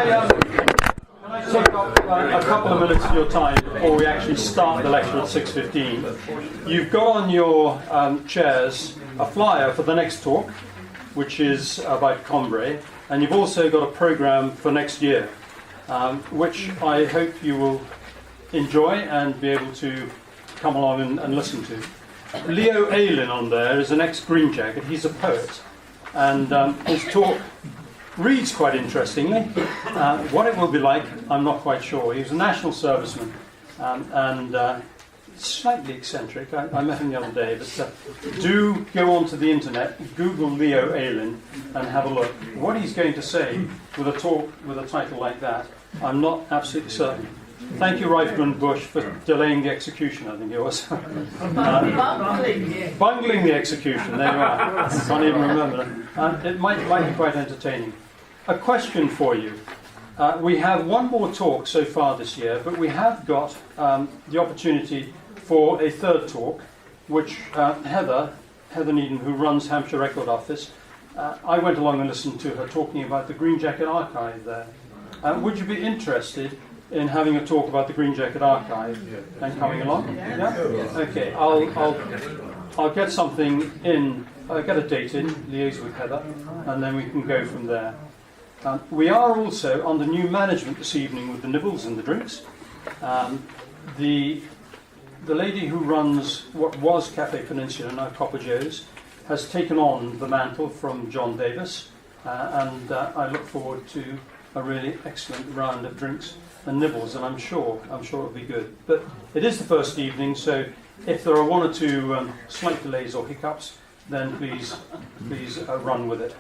Can I take up a couple of minutes of your time before we actually start the lecture at 6:15? You've got on your chairs a flyer for the next talk, which is about Combray, and you've also got a programme for next year, which I hope you will enjoy and be able to come along and listen to. Leo Aylin on there is an ex-Green Jacket. He's a poet, and his talk reads quite interestingly. What it will be like, I'm not quite sure. He was a national serviceman and slightly eccentric. I met him the other day, but do go onto the internet, Google Leo Aylin, and have a look. What he's going to say with a talk with a title like that, I'm not absolutely certain. Thank you, Reifman Bush, for delaying the execution, I think it was. Bungling the execution, there you are. I can't even remember that. It might be quite entertaining. A question for you. We have one more talk so far this year, but we have got the opportunity for a third talk, which Heather Needham, who runs Hampshire Record Office, I went along and listened to her talking about the Green Jacket Archive there. Would you be interested in having a talk about the Green Jacket Archive and coming along? Yeah? Okay, I'll get something in, get a date in, liaise with Heather, and then we can go from there. We are also under new management this evening with the nibbles and the drinks. The lady who runs what was Cafe Peninsula, now Copper Joe's, has taken on the mantle from John Davis, and I look forward to a really excellent round of drinks and nibbles, and I'm sure it'll be good. But it is the first evening, so if there are one or two slight delays or hiccups, then please run with it.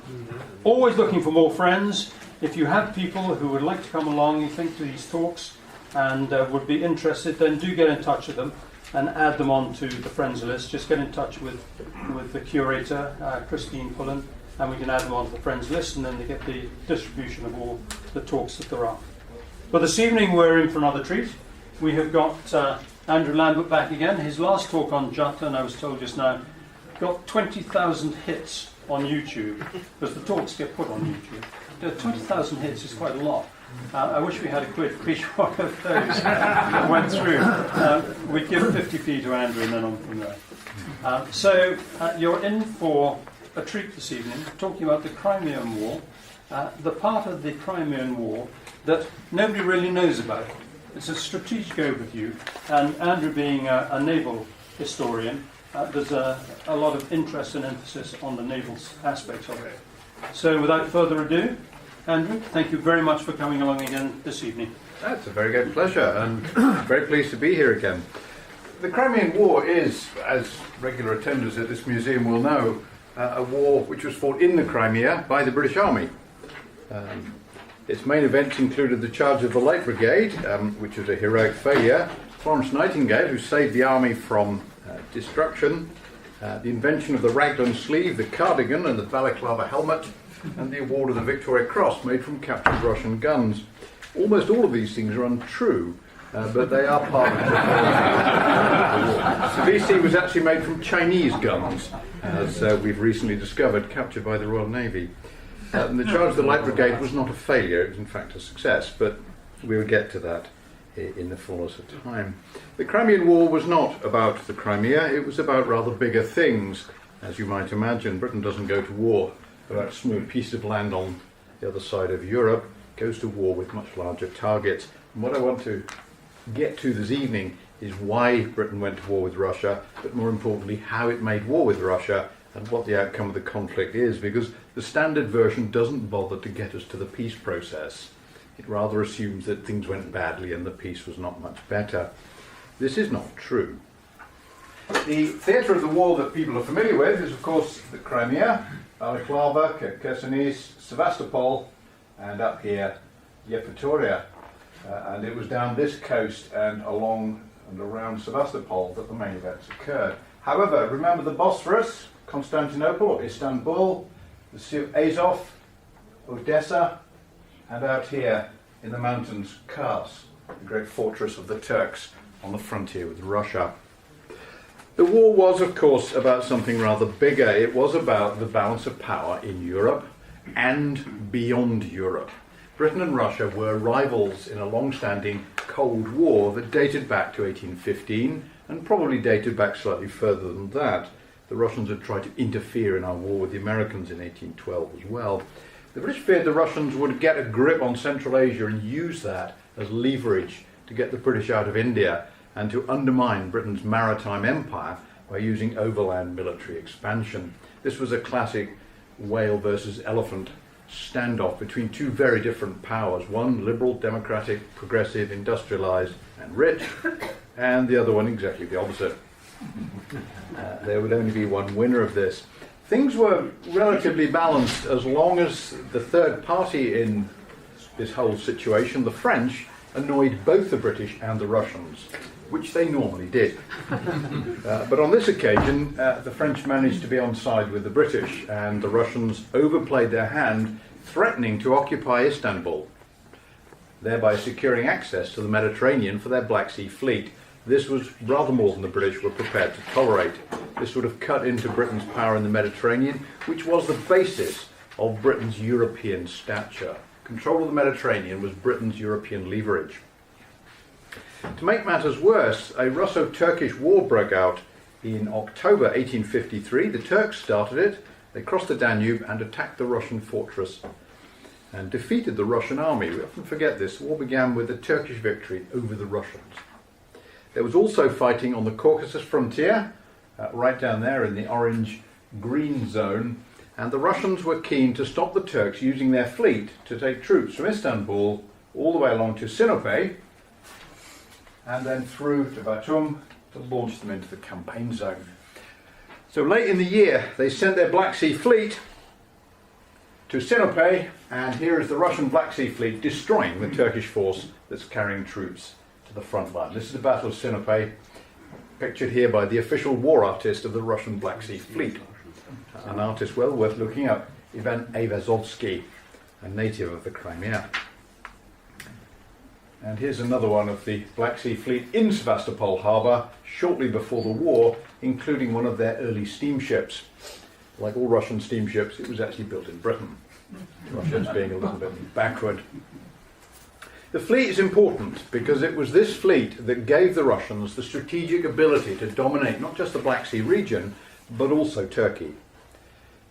Always looking for more friends. If you have people who would like to come along, you think to these talks, and would be interested, then do get in touch with them and add them onto the friends list. Just get in touch with the curator, Christine Pullen, and we can add them onto the friends list, and then they get the distribution of all the talks that there are. But this evening we're in for another treat. We have got Andrew Lambert back again. His last talk on Jutland, I was told just now, got 20,000 hits on YouTube, because the talks get put on YouTube. 20,000 hits is quite a lot. I wish we had a quid for each one of those that went through. We'd give 50p to Andrew and then on from there. So you're in for a treat this evening, talking about the Crimean War, the part of the Crimean War that nobody really knows about. It's a strategic overview, and Andrew being a naval historian, there's a lot of interest and emphasis on the naval aspects of it. So without further ado, Andrew, thank you very much for coming along again this evening. That's a very great pleasure, and very pleased to be here again. The Crimean War is, as regular attenders at this museum will know, a war which was fought in the Crimea by the British Army. Its main events included the charge of the Light Brigade, which was a heroic failure, Florence Nightingale, who saved the army from destruction, the invention of the raglan sleeve, the cardigan and the balaclava helmet, and the award of the Victoria Cross made from captured Russian guns. Almost all of these things are untrue, but they are part of the war. The VC was actually made from Chinese guns, as we've recently discovered, captured by the Royal Navy. And the charge of the Light Brigade was not a failure, it was in fact a success, but we will get to that in the fullness of time. The Crimean War was not about the Crimea, it was about rather bigger things. As you might imagine, Britain doesn't go to war about a smooth piece of land on the other side of Europe, it goes to war with much larger targets. And what I want to get to this evening is why Britain went to war with Russia, but more importantly, how it made war with Russia and what the outcome of the conflict is, because the standard version doesn't bother to get us to the peace process. It rather assumes that things went badly and the peace was not much better. This is not true. The theatre of the war that people are familiar with is, of course, the Crimea, Balaclava, Chersonis, Sevastopol, and up here, Yevpatoria. And it was down this coast and along and around Sevastopol that the main events occurred. However, remember the Bosphorus, Constantinople, or Istanbul, the Sea of Azov, Odessa, and out here in the mountains, Kars, the great fortress of the Turks on the frontier with Russia. The war was, of course, about something rather bigger. It was about the balance of power in Europe and beyond Europe. Britain and Russia were rivals in a long-standing Cold War that dated back to 1815 and probably dated back slightly further than that. The Russians had tried to interfere in our war with the Americans in 1812 as well. The British feared the Russians would get a grip on Central Asia and use that as leverage to get the British out of India and to undermine Britain's maritime empire by using overland military expansion. This was a classic whale versus elephant standoff between two very different powers, one liberal, democratic, progressive, industrialised and rich, and the other one exactly the opposite. There would only be one winner of this. Things were relatively balanced as long as the third party in this whole situation, the French, annoyed both the British and the Russians, which they normally did. But on this occasion, the French managed to be on side with the British, and the Russians overplayed their hand, threatening to occupy Istanbul, thereby securing access to the Mediterranean for their Black Sea fleet. This was rather more than the British were prepared to tolerate. This would have cut into Britain's power in the Mediterranean, which was the basis of Britain's European stature. Control of the Mediterranean was Britain's European leverage. To make matters worse, a Russo-Turkish war broke out in October 1853. The Turks started it. They crossed the Danube and attacked the Russian fortress and defeated the Russian army. We often forget this. The war began with a Turkish victory over the Russians. There was also fighting on the Caucasus frontier, right down there in the orange-green zone, and the Russians were keen to stop the Turks using their fleet to take troops from Istanbul all the way along to Sinope and then through to Batum to launch them into the campaign zone. So late in the year, they sent their Black Sea fleet to Sinope, and here is the Russian Black Sea fleet destroying the Turkish force that's carrying troops to the front line. This is the Battle of Sinope, pictured here by the official war artist of the Russian Black Sea fleet. An artist well worth looking up, Ivan Ayvazovsky, a native of the Crimea. And here's another one of the Black Sea fleet in Sevastopol harbour shortly before the war, including one of their early steamships. Like all Russian steamships, it was actually built in Britain. Russians being a little bit backward. The fleet is important because it was this fleet that gave the Russians the strategic ability to dominate not just the Black Sea region, but also Turkey.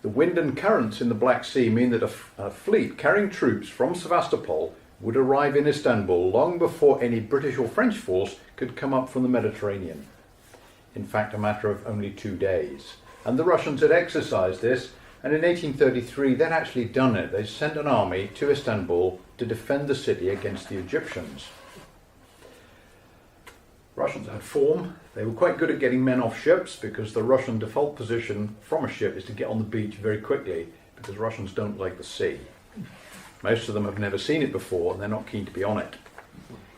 The wind and currents in the Black Sea mean that a fleet carrying troops from Sevastopol would arrive in Istanbul long before any British or French force could come up from the Mediterranean. In fact, a matter of only 2 days. And the Russians had exercised this, and in 1833 they'd actually done it. They sent an army to Istanbul to defend the city against the Egyptians. Russians had form. They were quite good at getting men off ships because the Russian default position from a ship is to get on the beach very quickly because Russians don't like the sea. Most of them have never seen it before and they're not keen to be on it.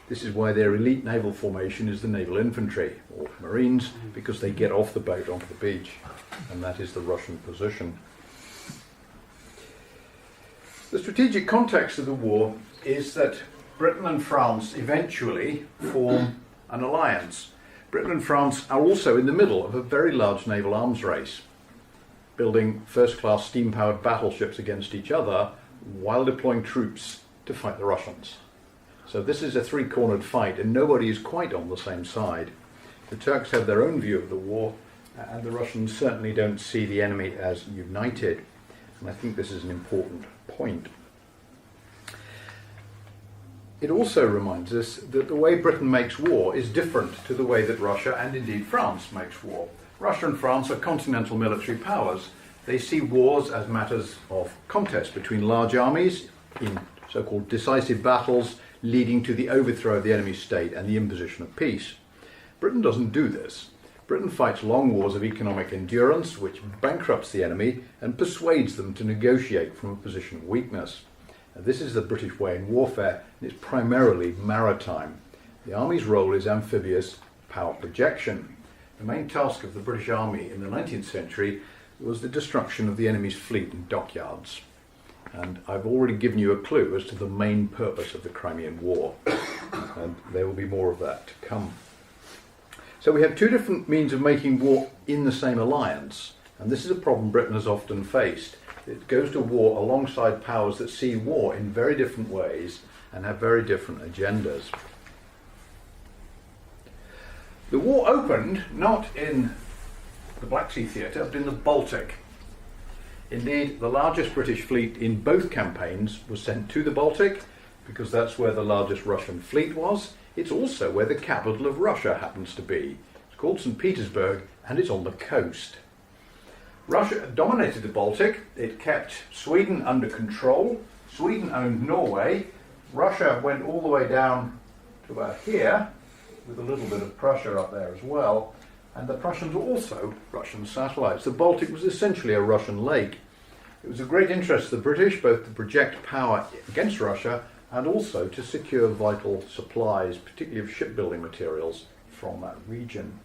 This is why their elite naval formation is the naval infantry or marines, because they get off the boat onto the beach, and that is the Russian position. The strategic context of the war is that Britain and France eventually form an alliance. Britain and France are also in the middle of a very large naval arms race, building first-class steam-powered battleships against each other while deploying troops to fight the Russians. So this is a three-cornered fight, and nobody is quite on the same side. The Turks have their own view of the war, and the Russians certainly don't see the enemy as united. And I think this is an important point. It also reminds us that the way Britain makes war is different to the way that Russia and indeed France makes war. Russia and France are continental military powers. They see wars as matters of contest between large armies in so-called decisive battles leading to the overthrow of the enemy state and the imposition of peace. Britain doesn't do this. Britain fights long wars of economic endurance, which bankrupts the enemy and persuades them to negotiate from a position of weakness. Now, this is the British way in warfare, and it's primarily maritime. The army's role is amphibious power projection. The main task of the British Army in the 19th century was the destruction of the enemy's fleet and dockyards. And I've already given you a clue as to the main purpose of the Crimean War, and there will be more of that to come. So we have two different means of making war in the same alliance, and this is a problem Britain has often faced. It goes to war alongside powers that see war in very different ways and have very different agendas. The war opened not in the Black Sea theatre, but in the Baltic. Indeed, the largest British fleet in both campaigns was sent to the Baltic because that's where the largest Russian fleet was. It's also where the capital of Russia happens to be. It's called St. Petersburg and it's on the coast. Russia dominated the Baltic. It kept Sweden under control. Sweden owned Norway. Russia went all the way down to about here, with a little bit of Prussia up there as well. And the Prussians were also Russian satellites. The Baltic was essentially a Russian lake. It was of great interest to the British, both to project power against Russia and also to secure vital supplies, particularly of shipbuilding materials, from that region.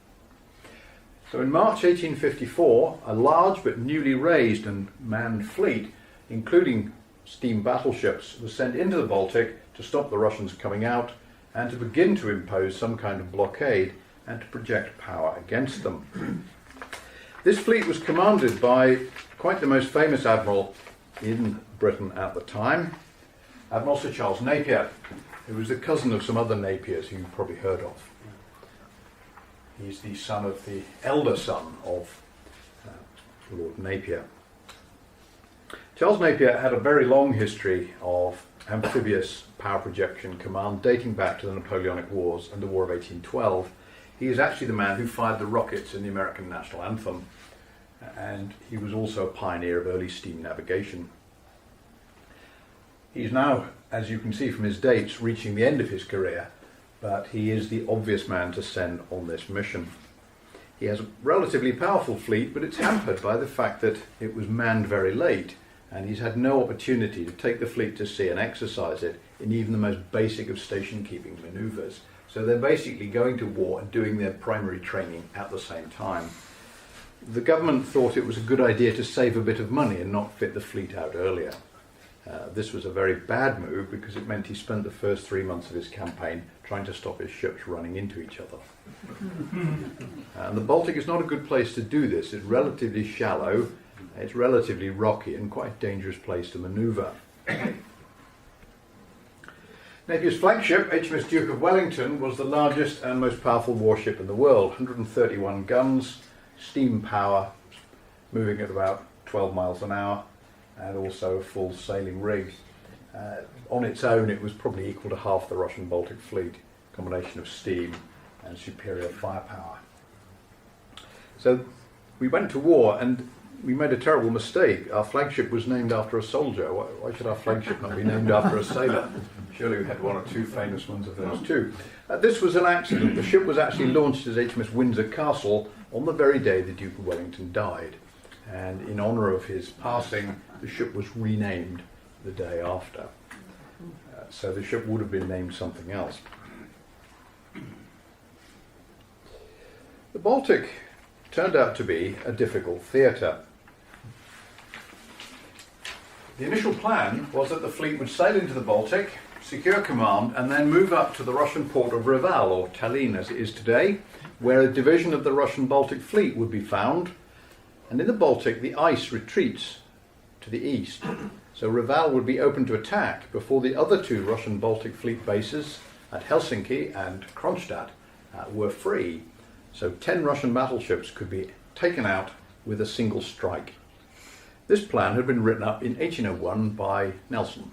So in March 1854, a large but newly raised and manned fleet, including steam battleships, was sent into the Baltic to stop the Russians coming out and to begin to impose some kind of blockade and to project power against them. This fleet was commanded by quite the most famous admiral in Britain at the time, Admiral Sir Charles Napier, who was the cousin of some other Napiers who you've probably heard of. He's the son of the elder son of Lord Napier. Charles Napier had a very long history of amphibious power projection command dating back to the Napoleonic Wars and the War of 1812. He is actually the man who fired the rockets in the American national anthem, and he was also a pioneer of early steam navigation. He's now, as you can see from his dates, reaching the end of his career, but he is the obvious man to send on this mission. He has a relatively powerful fleet, but it's hampered by the fact that it was manned very late, and he's had no opportunity to take the fleet to sea and exercise it in even the most basic of station-keeping manoeuvres. So they're basically going to war and doing their primary training at the same time. The government thought it was a good idea to save a bit of money and not fit the fleet out earlier. This was a very bad move because it meant he spent the first 3 months of his campaign trying to stop his ships running into each other. And the Baltic is not a good place to do this. It's relatively shallow, it's relatively rocky and quite a dangerous place to manoeuvre. Napier's flagship, HMS Duke of Wellington, was the largest and most powerful warship in the world. 131 guns, steam power, moving at about 12 miles an hour, and also a full sailing rig. On its own, it was probably equal to half the Russian Baltic fleet, a combination of steam and superior firepower. So we went to war, and we made a terrible mistake. Our flagship was named after a soldier. Why should our flagship not be named after a sailor? Surely we had one or two famous ones of those too. This was an accident. The ship was actually launched as HMS Windsor Castle on the very day the Duke of Wellington died. And in honour of his passing, the ship was renamed the day after. So the ship would have been named something else. The Baltic turned out to be a difficult theatre. The initial plan was that the fleet would sail into the Baltic, secure command, and then move up to the Russian port of Reval, or Tallinn as it is today, where a division of the Russian Baltic fleet would be found. And in the Baltic, the ice retreats to the east. So Reval would be open to attack before the other two Russian Baltic fleet bases at Helsinki and Kronstadt were free. So 10 Russian battleships could be taken out with a single strike. This plan had been written up in 1801 by Nelson.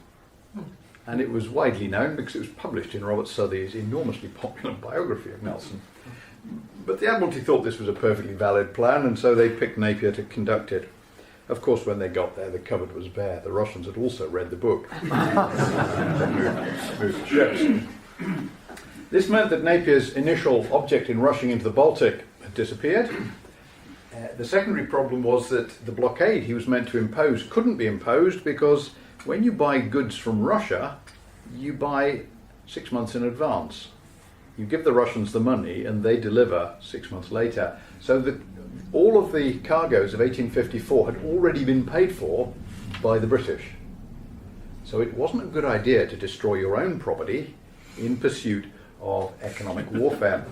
And it was widely known because it was published in Robert Southey's enormously popular biography of Nelson. But the Admiralty thought this was a perfectly valid plan, and so they picked Napier to conduct it. Of course, when they got there, the cupboard was bare. The Russians had also read the book. Moved ships. This meant that Napier's initial object in rushing into the Baltic had disappeared. The secondary problem was that the blockade he was meant to impose couldn't be imposed because when you buy goods from Russia, you buy 6 months in advance. You give the Russians the money and they deliver 6 months later. So that all of the cargoes of 1854 had already been paid for by the British. So it wasn't a good idea to destroy your own property in pursuit of economic warfare.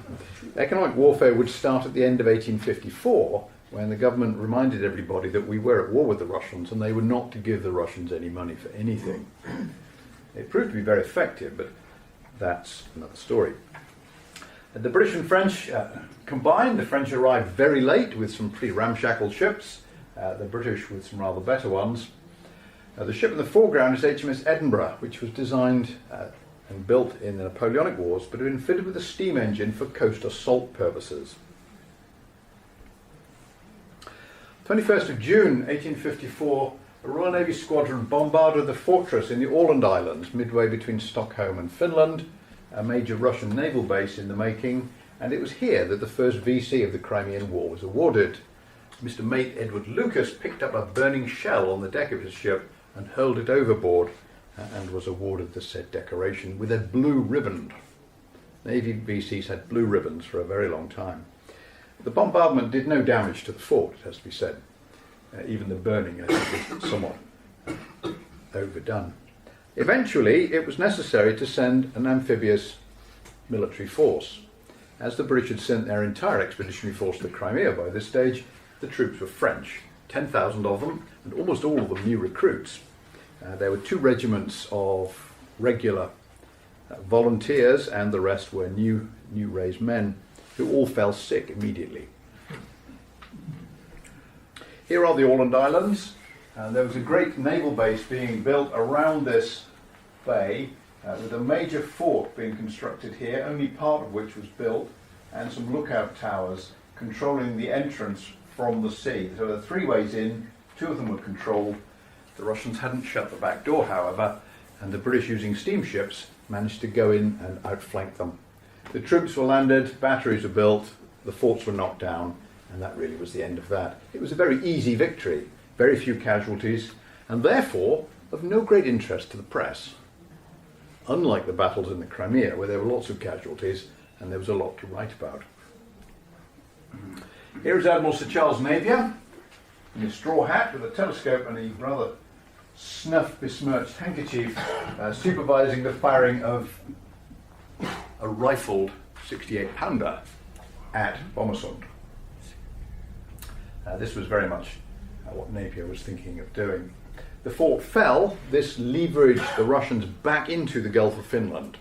Economic warfare would start at the end of 1854, when the government reminded everybody that we were at war with the Russians and they were not to give the Russians any money for anything. It proved to be very effective, but that's another story. The British and French combined. The French arrived very late with some pretty ramshackle ships, the British with some rather better ones. The ship in the foreground is HMS Edinburgh, which was designed and built in the Napoleonic Wars, but had been fitted with a steam engine for coast assault purposes. 21st of June 1854, a Royal Navy squadron bombarded the fortress in the Åland Islands, midway between Stockholm and Finland, a major Russian naval base in the making, and it was here that the first VC of the Crimean War was awarded. Mr. Mate Edward Lucas picked up a burning shell on the deck of his ship and hurled it overboard, and was awarded the said decoration with a blue riband. Navy VCs had blue ribbons for a very long time. The bombardment did no damage to the fort, it has to be said. Even the burning, I think, was somewhat overdone. Eventually, it was necessary to send an amphibious military force. As the British had sent their entire expeditionary force to Crimea by this stage, the troops were French, 10,000 of them, and almost all of them new recruits. There were 2 regiments of regular volunteers, and the rest were new raised men who all fell sick immediately. Here are the Åland Islands. There was a great naval base being built around this bay, with a major fort being constructed here, only part of which was built, and some lookout towers controlling the entrance from the sea. So there were 3 ways in, 2 of them were controlled. The Russians hadn't shut the back door, however, and the British, using steamships, managed to go in and outflank them. The troops were landed, batteries were built, the forts were knocked down, and that really was the end of that. It was a very easy victory, very few casualties, and therefore of no great interest to the press. Unlike the battles in the Crimea, where there were lots of casualties and there was a lot to write about. Here is Admiral Sir Charles Napier in a straw hat with a telescope and a rather snuff-besmirched handkerchief, supervising the firing of a rifled 68-pounder at Bomersund. This was very much what Napier was thinking of doing. The fort fell. This leveraged the Russians back into the Gulf of Finland,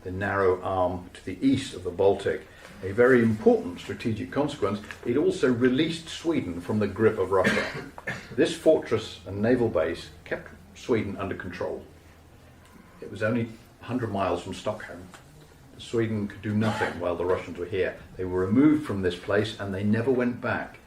the narrow arm to the east of the Baltic. A very important strategic consequence. It also released Sweden from the grip of Russia. This fortress and naval base kept Sweden under control. It was only 100 miles from Stockholm. Sweden could do nothing while the Russians were here. They were removed from this place and they never went back.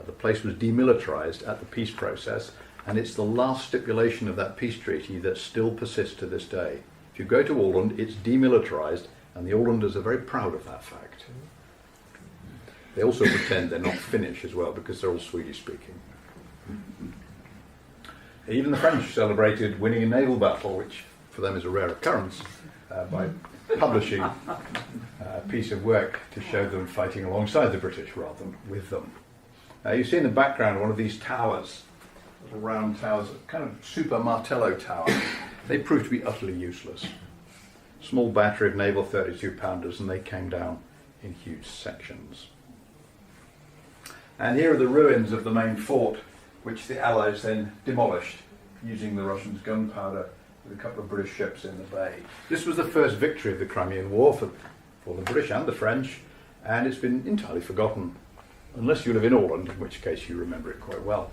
The place was demilitarized at the peace process, and it's the last stipulation of that peace treaty that still persists to this day. If you go to Åland, it's demilitarized, and the Ålanders are very proud of that fact. They also pretend they're not Finnish as well, because they're all Swedish speaking. Even the French celebrated winning a naval battle, which for them is a rare occurrence, by publishing a piece of work to show them fighting alongside the British rather than with them. You see in the background one of these towers, little round towers, a kind of super Martello tower. They proved to be utterly useless. Small battery of naval 32-pounders, and they came down in huge sections. And here are the ruins of the main fort, which the Allies then demolished, using the Russians' gunpowder with a couple of British ships in the bay. This was the first victory of the Crimean War for the British and the French, and it's been entirely forgotten, unless you live in Åland, in which case you remember it quite well.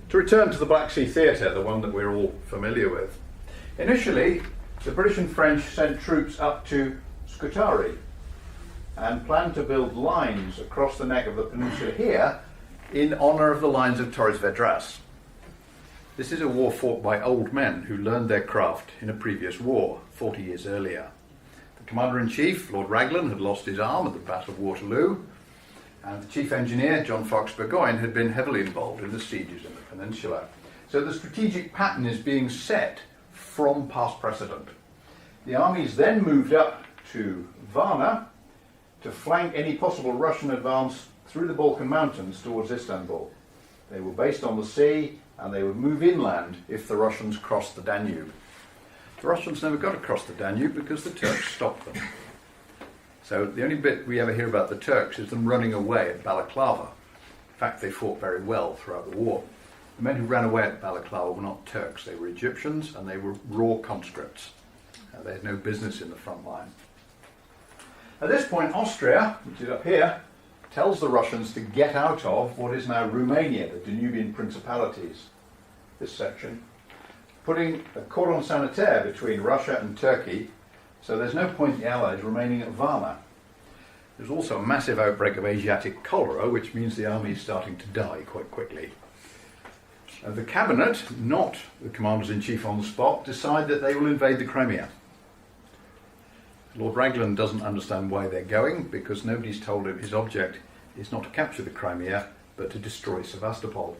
To return to the Black Sea Theatre, the one that we're all familiar with. Initially, the British and French sent troops up to Scutari and planned to build lines across the neck of the peninsula here in honour of the lines of Torres Vedras. This is a war fought by old men who learned their craft in a previous war, 40 years earlier. The Commander-in-Chief, Lord Raglan, had lost his arm at the Battle of Waterloo, and the Chief Engineer, John Fox Burgoyne, had been heavily involved in the sieges in the peninsula. So the strategic pattern is being set from past precedent. The armies then moved up to Varna to flank any possible Russian advance through the Balkan Mountains towards Istanbul. They were based on the sea, and they would move inland if the Russians crossed the Danube. The Russians never got across the Danube because the Turks stopped them. So the only bit we ever hear about the Turks is them running away at Balaclava. In fact, they fought very well throughout the war. The men who ran away at Balaclava were not Turks, they were Egyptians, and they were raw conscripts. They had no business in the front line. At this point, Austria, which is up here, tells the Russians to get out of what is now Romania, the Danubian principalities, this section, putting a cordon sanitaire between Russia and Turkey, so there's no point in the Allies remaining at Varna. There's also a massive outbreak of Asiatic cholera, which means the army is starting to die quite quickly. The cabinet, not the commanders-in-chief on the spot, decide that they will invade the Crimea. Lord Raglan doesn't understand why they're going, because nobody's told him his object is not to capture the Crimea, but to destroy Sevastopol.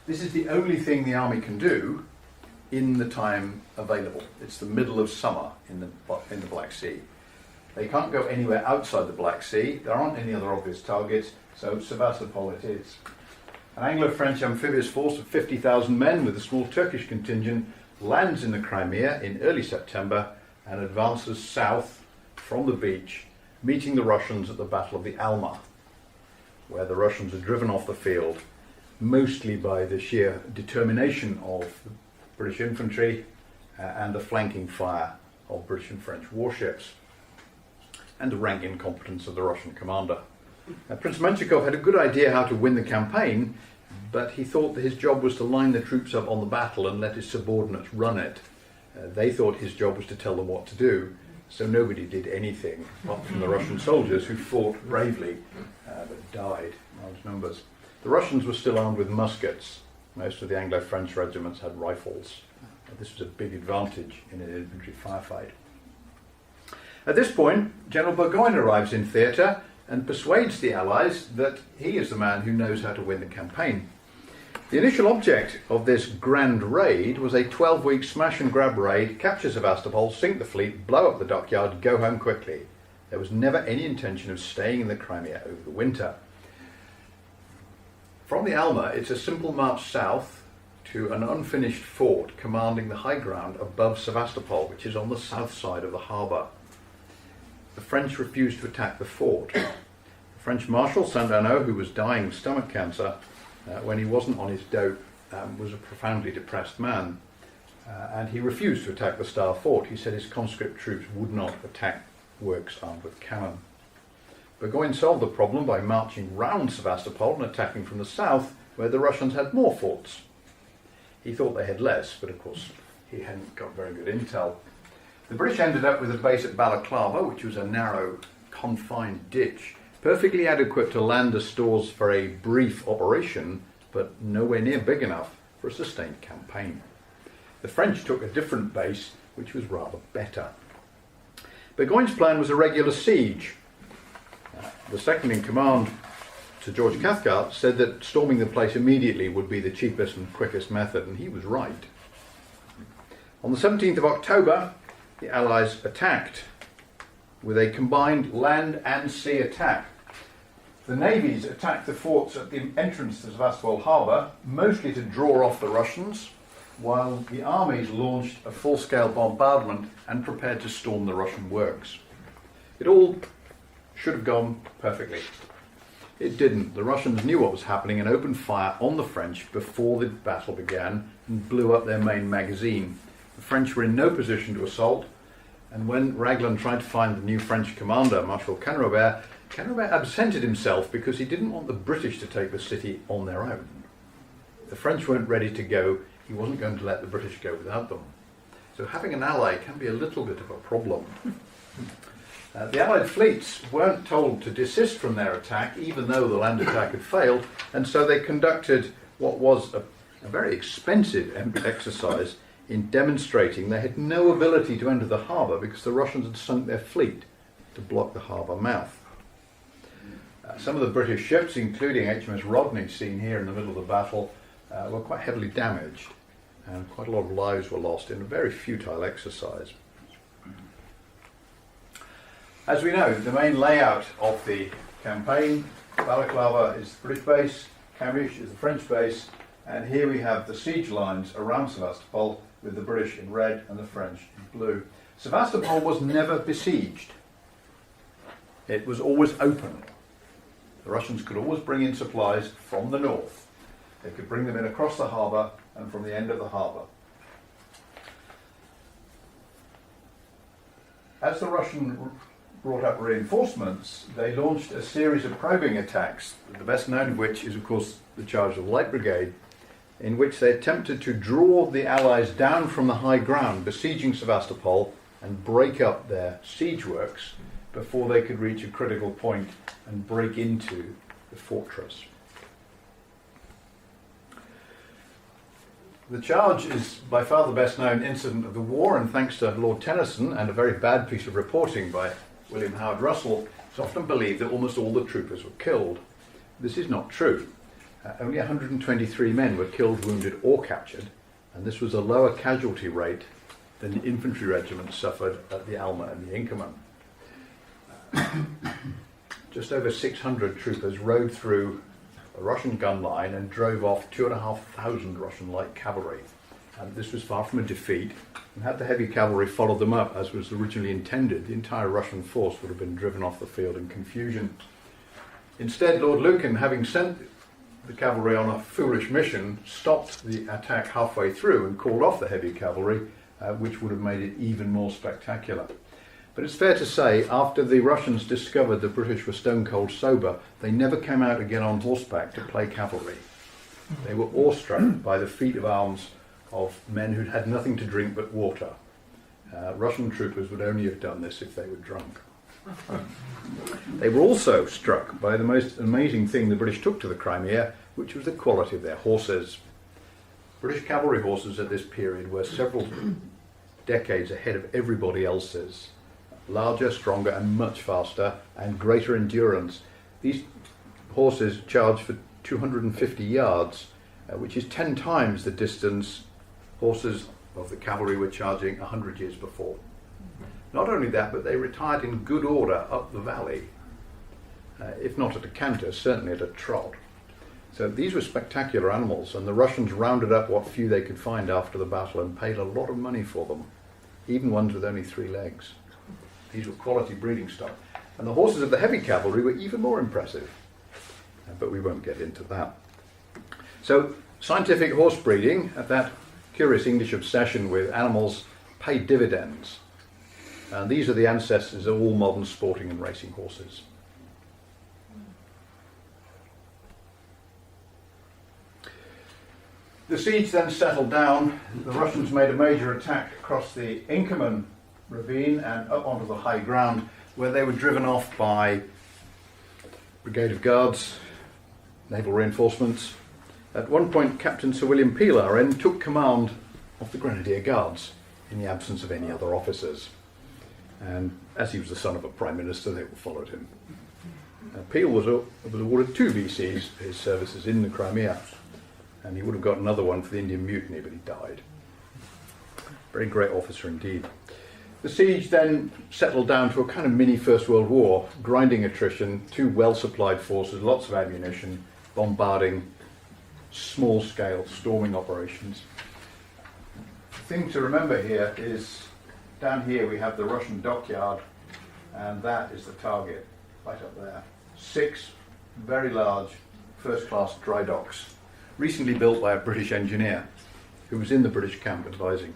This is the only thing the army can do in the time available. It's the middle of summer in the Black Sea. They can't go anywhere outside the Black Sea. There aren't any other obvious targets, so Sevastopol it is. An Anglo-French amphibious force of 50,000 men with a small Turkish contingent lands in the Crimea in early September and advances south from the beach, meeting the Russians at the Battle of the Alma, where the Russians are driven off the field, mostly by the sheer determination of the British infantry and the flanking fire of British and French warships, and the rank incompetence of the Russian commander. Prince Menshikov had a good idea how to win the campaign, but he thought that his job was to line the troops up on the battle and let his subordinates run it. They thought his job was to tell them what to do, so nobody did anything, apart from the Russian soldiers who fought bravely but died in large numbers. The Russians were still armed with muskets. Most of the Anglo-French regiments had rifles. This was a big advantage in an infantry firefight. At this point, General Burgoyne arrives in theatre and persuades the Allies that he is the man who knows how to win the campaign. The initial object of this grand raid was a 12-week smash-and-grab raid, capture Sevastopol, sink the fleet, blow up the dockyard, go home quickly. There was never any intention of staying in the Crimea over the winter. From the Alma, it's a simple march south to an unfinished fort commanding the high ground above Sevastopol, which is on the south side of the harbour. The French refused to attack the fort. The French Marshal, Saint-Arnaud, who was dying of stomach cancer, when he wasn't on his dope, was a profoundly depressed man, and he refused to attack the Star Fort. He said his conscript troops would not attack works armed with cannon. Burgoyne solved the problem by marching round Sevastopol and attacking from the south, where the Russians had more forts. He thought they had less, but of course he hadn't got very good intel. The British ended up with a base at Balaclava, which was a narrow, confined ditch, perfectly adequate to land the stores for a brief operation, but nowhere near big enough for a sustained campaign. The French took a different base, which was rather better. Burgoyne's plan was a regular siege. The second in command, Sir George Cathcart, said that storming the place immediately would be the cheapest and quickest method, and he was right. On the 17th of October, the Allies attacked with a combined land and sea attack. The navies attacked the forts at the entrance to Sevastopol harbour, mostly to draw off the Russians, while the armies launched a full-scale bombardment and prepared to storm the Russian works. It all should have gone perfectly. It didn't. The Russians knew what was happening and opened fire on the French before the battle began and blew up their main magazine. The French were in no position to assault, and when Raglan tried to find the new French commander, Marshal Canrobert absented himself because he didn't want the British to take the city on their own. The French weren't ready to go. He wasn't going to let the British go without them. So having an ally can be a little bit of a problem. The Allied fleets weren't told to desist from their attack, even though the land attack had failed, and so they conducted what was a very expensive exercise in demonstrating they had no ability to enter the harbour because the Russians had sunk their fleet to block the harbour mouth. Some of the British ships, including HMS Rodney, seen here in the middle of the battle, were quite heavily damaged, and quite a lot of lives were lost in a very futile exercise. As we know, the main layout of the campaign, Balaclava is the British base, Cambridge is the French base, and here we have the siege lines around Sevastopol, with the British in red and the French in blue. Sevastopol was never besieged. it was always open. The Russians could always bring in supplies from the north. They could bring them in across the harbour and from the end of the harbour. As the Russians brought up reinforcements, they launched a series of probing attacks, the best known of which is, of course, the charge of the Light Brigade, in which they attempted to draw the Allies down from the high ground, besieging Sevastopol, and break up their siege works before they could reach a critical point and break into the fortress. The charge is by far the best known incident of the war, and thanks to Lord Tennyson and a very bad piece of reporting by William Howard Russell, it's often believed that almost all the troopers were killed. This is not true. Only 123 men were killed, wounded or captured, and this was a lower casualty rate than the infantry regiments suffered at the Alma and the Inkerman. Just over 600 troopers rode through a Russian gun line and drove off 2,500 Russian light cavalry. And this was far from a defeat, and had the heavy cavalry followed them up as was originally intended, the entire Russian force would have been driven off the field in confusion. Instead, Lord Lucan, having sent the cavalry on a foolish mission, stopped the attack halfway through and called off the heavy cavalry, which would have made it even more spectacular. But it's fair to say, after the Russians discovered the British were stone cold sober, they never came out again on horseback to play cavalry. They were awestruck by the feat of arms of men who'd had nothing to drink but water. Russian troopers would only have done this if they were drunk. They were also struck by the most amazing thing the British took to the Crimea, which was the quality of their horses. British cavalry horses at this period were several decades ahead of everybody else's. Larger, stronger and much faster, and greater endurance. These horses charged for 250 yards, which is 10 times the distance horses of the cavalry were charging 100 years before. Not only that, but they retired in good order up the valley, if not at a canter, certainly at a trot. So these were spectacular animals, and the Russians rounded up what few they could find after the battle and paid a lot of money for them, even ones with only 3 legs. These were quality breeding stock. And the horses of the heavy cavalry were even more impressive, but we won't get into that. So scientific horse breeding, that curious English obsession with animals, paid dividends. And these are the ancestors of all modern sporting and racing horses. The siege then settled down. The Russians made a major attack across the Inkerman ravine and up onto the high ground, where they were driven off by Brigade of Guards, naval reinforcements. At one point, Captain Sir William Peel, RN, took command of the Grenadier Guards in the absence of any other officers. And as he was the son of a Prime Minister, they all followed him. Peel was awarded 2 VCs for his services in the Crimea, and he would have got another one for the Indian Mutiny, but he died. Very great officer indeed. The siege then settled down to a kind of mini First World War, grinding attrition, 2 well-supplied forces, lots of ammunition, bombarding, small-scale storming operations. The thing to remember here is, down here we have the Russian dockyard, and that is the target, right up there. 6 very large first-class dry docks, recently built by a British engineer who was in the British camp advising.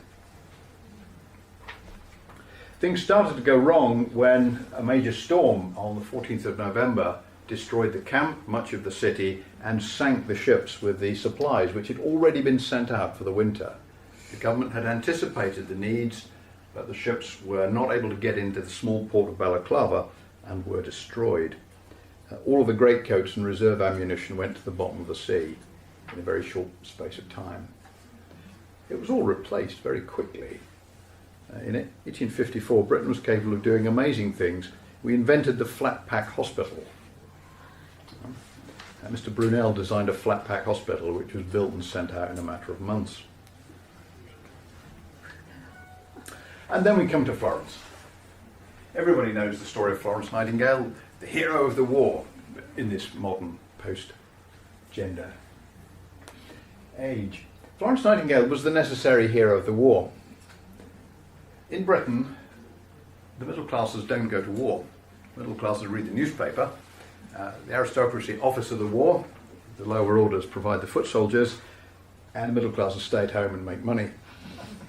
Things started to go wrong when a major storm on the 14th of November destroyed the camp, much of the city, and sank the ships with the supplies which had already been sent out for the winter. The government had anticipated the needs, but the ships were not able to get into the small port of Balaclava and were destroyed. All of the greatcoats and reserve ammunition went to the bottom of the sea in a very short space of time. It was all replaced very quickly. In 1854, Britain was capable of doing amazing things. We invented the flat pack hospital. Mr. Brunel designed a flat pack hospital which was built and sent out in a matter of months. And then we come to Florence. Everybody knows the story of Florence Nightingale, the hero of the war in this modern post-gender age. Florence Nightingale was the necessary hero of the war. In Britain, the middle classes don't go to war. Middle classes read the newspaper. The aristocracy officer the war. The lower orders provide the foot soldiers. And the middle classes stay at home and make money.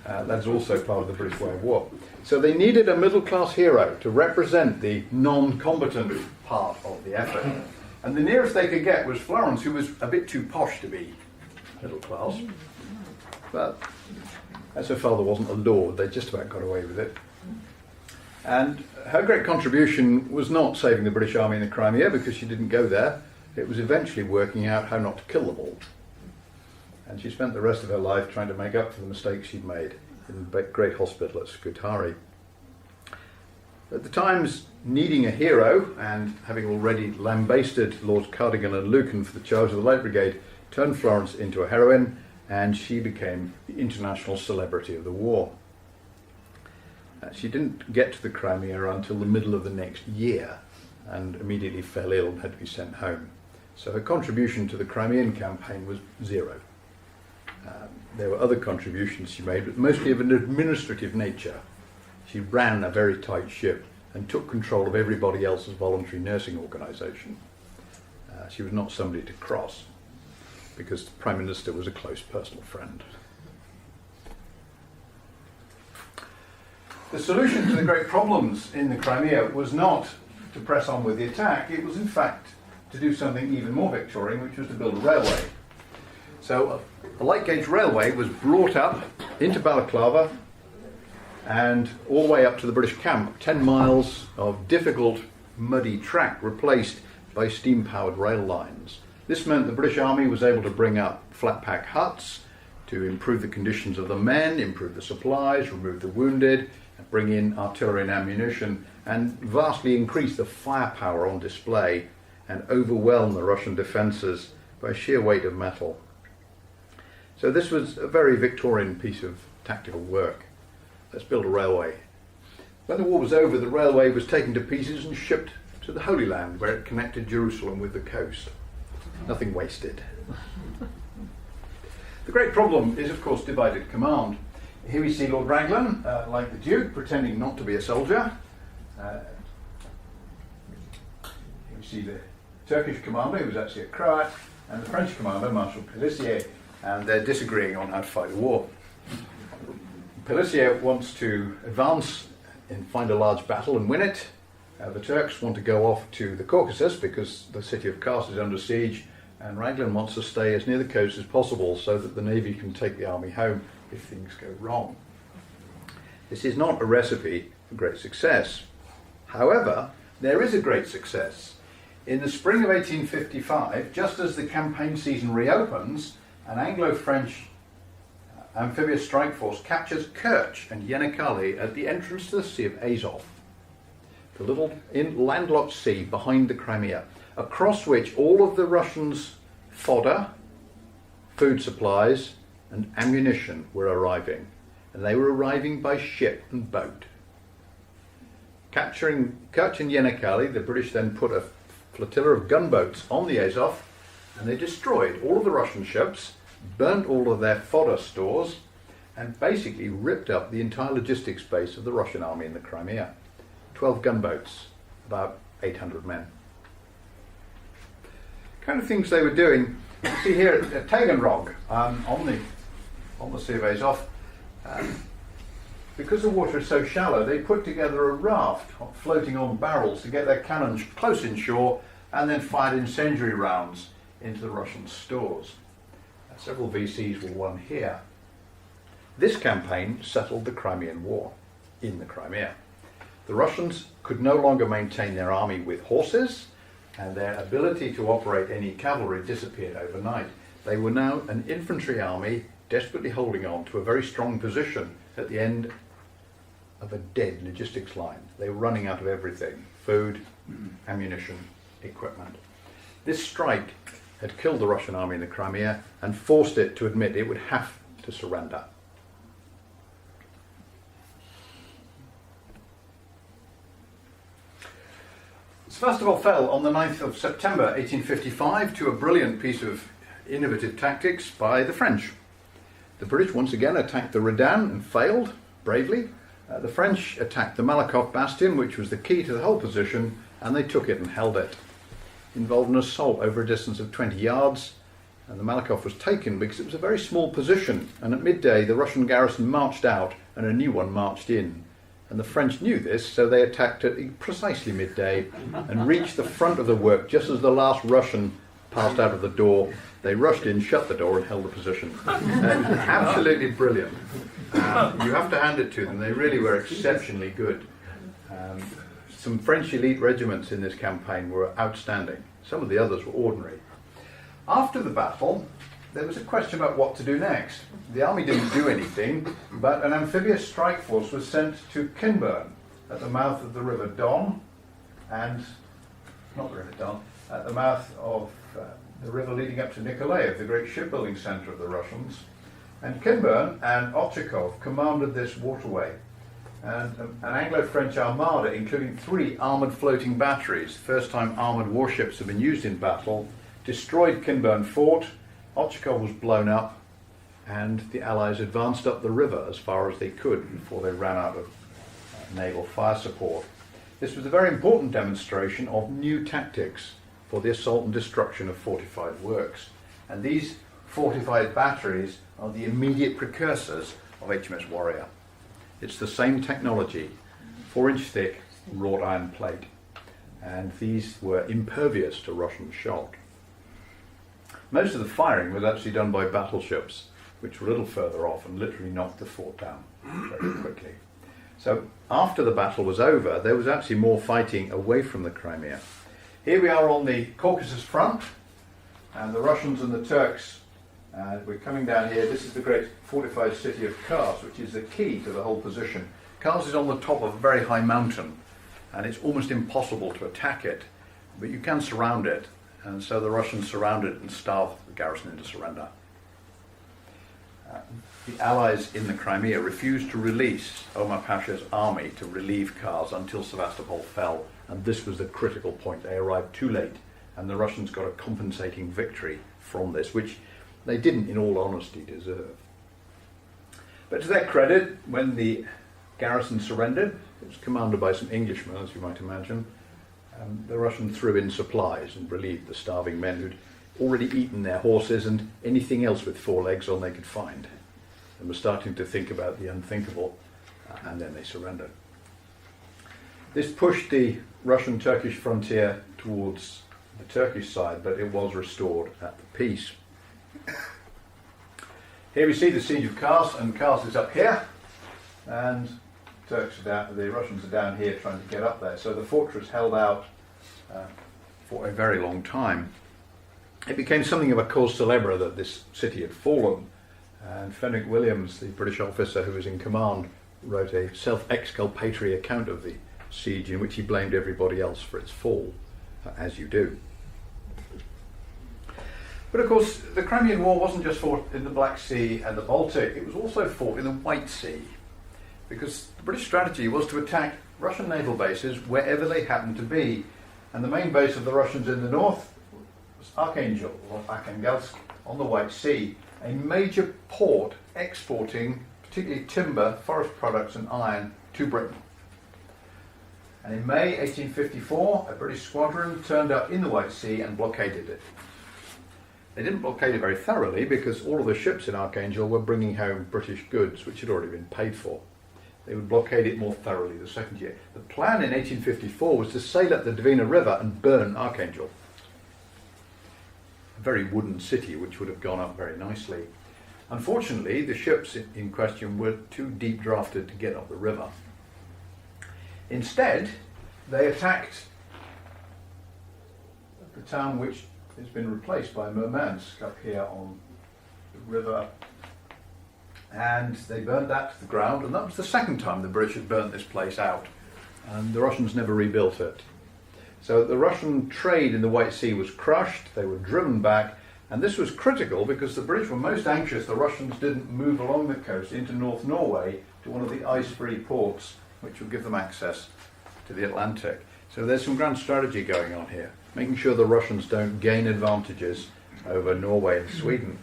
That's also part of the British way of war. So they needed a middle class hero to represent the non-combatant part of the effort. And the nearest they could get was Florence, who was a bit too posh to be middle class. But as her father wasn't a lord, they just about got away with it. And her great contribution was not saving the British Army in the Crimea, because she didn't go there. It was eventually working out how not to kill them all. And she spent the rest of her life trying to make up for the mistakes she'd made in the great hospital at Scutari. At the Times, needing a hero, and having already lambasted Lords Cardigan and Lucan for the charge of the Light Brigade, turned Florence into a heroine, and she became the international celebrity of the war. She didn't get to the Crimea until the middle of the next year, and immediately fell ill and had to be sent home. So her contribution to the Crimean campaign was zero. There were other contributions she made, but mostly of an administrative nature. She ran a very tight ship and took control of everybody else's voluntary nursing organisation. She was not somebody to cross, because the Prime Minister was a close personal friend. The solution to the great problems in the Crimea was not to press on with the attack. It was, in fact, to do something even more Victorian, which was to build a railway. So a light gauge railway was brought up into Balaclava and all the way up to the British camp. 10 miles of difficult, muddy track replaced by steam-powered rail lines. This meant the British Army was able to bring up flat-pack huts to improve the conditions of the men, improve the supplies, remove the wounded, bring in artillery and ammunition, and vastly increase the firepower on display and overwhelm the Russian defences by sheer weight of metal. So this was a very Victorian piece of tactical work. Let's build a railway. When the war was over, the railway was taken to pieces and shipped to the Holy Land, where it connected Jerusalem with the coast. Nothing wasted. The great problem is, of course, divided command. Here we see Lord Raglan, like the Duke, pretending not to be a soldier. Here we see the Turkish commander, who was actually a Croat, and the French commander, Marshal Pélissier, and they're disagreeing on how to fight the war. Pélissier wants to advance and find a large battle and win it. The Turks want to go off to the Caucasus because the city of Kars is under siege, and Raglan wants to stay as near the coast as possible so that the navy can take the army home if things go wrong. This is not a recipe for great success. However, there is a great success. In the spring of 1855, just as the campaign season reopens, an Anglo-French amphibious strike force captures Kerch and Yenikali at the entrance to the Sea of Azov, the little landlocked sea behind the Crimea, across which all of the Russians' fodder, food supplies, and ammunition were arriving, and they were arriving by ship and boat. Capturing Kerch and Yenikali, the British then put a flotilla of gunboats on the Azov, and they destroyed all of the Russian ships, burnt all of their fodder stores, and basically ripped up the entire logistics base of the Russian army in the Crimea. 12 gunboats, about 800 men. Kind of things they were doing. You see here at Taganrog, on the Sea of Azov, because the water is so shallow, they put together a raft floating on barrels to get their cannons close inshore, and then fired incendiary rounds into the Russian stores. Several VCs were won here. This campaign settled the Crimean War in the Crimea. The Russians could no longer maintain their army with horses, and their ability to operate any cavalry disappeared overnight. They were now an infantry army desperately holding on to a very strong position at the end of a dead logistics line. They were running out of everything: food, ammunition, equipment. This strike had killed the Russian army in the Crimea and forced it to admit it would have to surrender. Sebastopol fell on the 9th of September 1855 to a brilliant piece of innovative tactics by the French. The British once again attacked the Redan and failed bravely. The French attacked the Malakoff bastion, which was the key to the whole position, and they took it and held it. It involved an assault over a distance of 20 yards, and the Malakoff was taken because it was a very small position, and at midday the Russian garrison marched out and a new one marched in. And the French knew this, so they attacked at precisely midday and reached the front of the work just as the last Russian passed out of the door. They rushed in, shut the door and held the position. Absolutely brilliant. You have to hand it to them. They really were exceptionally good. Some French elite regiments in this campaign were outstanding. Some of the others were ordinary. After the battle, there was a question about what to do next. The army didn't do anything, but an amphibious strike force was sent to Crimean at the mouth of the River Don, at the mouth of the river leading up to Nikolaev, the great shipbuilding centre of the Russians. And Crimean and Ochakov commanded this waterway. And an Anglo-French armada, including 3 armoured floating batteries, first time armoured warships have been used in battle, destroyed Crimean fort. Ochakov was blown up, and the Allies advanced up the river as far as they could before they ran out of naval fire support. This was a very important demonstration of new tactics for the assault and destruction of fortified works. And these fortified batteries are the immediate precursors of HMS Warrior. It's the same technology, 4-inch thick wrought iron plate, and these were impervious to Russian shot. Most of the firing was actually done by battleships, which were a little further off and literally knocked the fort down very quickly. So after the battle was over, there was actually more fighting away from the Crimea. Here we are on the Caucasus front, and the Russians and the Turks, we're coming down here. This is the great fortified city of Kars, which is the key to the whole position. Kars is on the top of a very high mountain, and it's almost impossible to attack it, but you can surround it. And so the Russians surrounded it and starved the garrison into surrender. The Allies in the Crimea refused to release Omar Pasha's army to relieve Kars until Sevastopol fell, and this was the critical point. They arrived too late, and the Russians got a compensating victory from this, which they didn't, in all honesty, deserve. But to their credit, when the garrison surrendered, it was commanded by some Englishmen, as you might imagine, the Russians threw in supplies and relieved the starving men who'd already eaten their horses and anything else with 4 legs on they could find, and were starting to think about the unthinkable, and then they surrendered. This pushed the Russian-Turkish frontier towards the Turkish side, but it was restored at the peace. Here we see the siege of Kars, and Kars is up here, and the Russians are down here trying to get up there. So the fortress held out for a very long time. It became something of a cause célèbre that this city had fallen, and Fenwick Williams, the British officer who was in command, wrote a self-exculpatory account of the siege in which he blamed everybody else for its fall, as you do. But of course, the Crimean War wasn't just fought in the Black Sea and the Baltic, it was also fought in the White Sea, because the British strategy was to attack Russian naval bases wherever they happened to be. And the main base of the Russians in the north was Archangel, or Arkhangelsk, on the White Sea, a major port exporting particularly timber, forest products and iron to Britain. And in May 1854, a British squadron turned up in the White Sea and blockaded it. They didn't blockade it very thoroughly because all of the ships in Archangel were bringing home British goods which had already been paid for. They would blockade it more thoroughly the second year. The plan in 1854 was to sail up the Dvina River and burn Archangel. A very wooden city which would have gone up very nicely. Unfortunately, the ships in question were too deep drafted to get up the river. Instead, they attacked the town which has been replaced by Murmansk up here on the river, and they burned that to the ground, and that was the second time the British had burnt this place out, and the Russians never rebuilt it. So the Russian trade in the White Sea was crushed, they were driven back, and this was critical because the British were most anxious the Russians didn't move along the coast into North Norway to one of the ice-free ports which would give them access to the Atlantic. So there's some grand strategy going on here, making sure the Russians don't gain advantages over Norway and Sweden.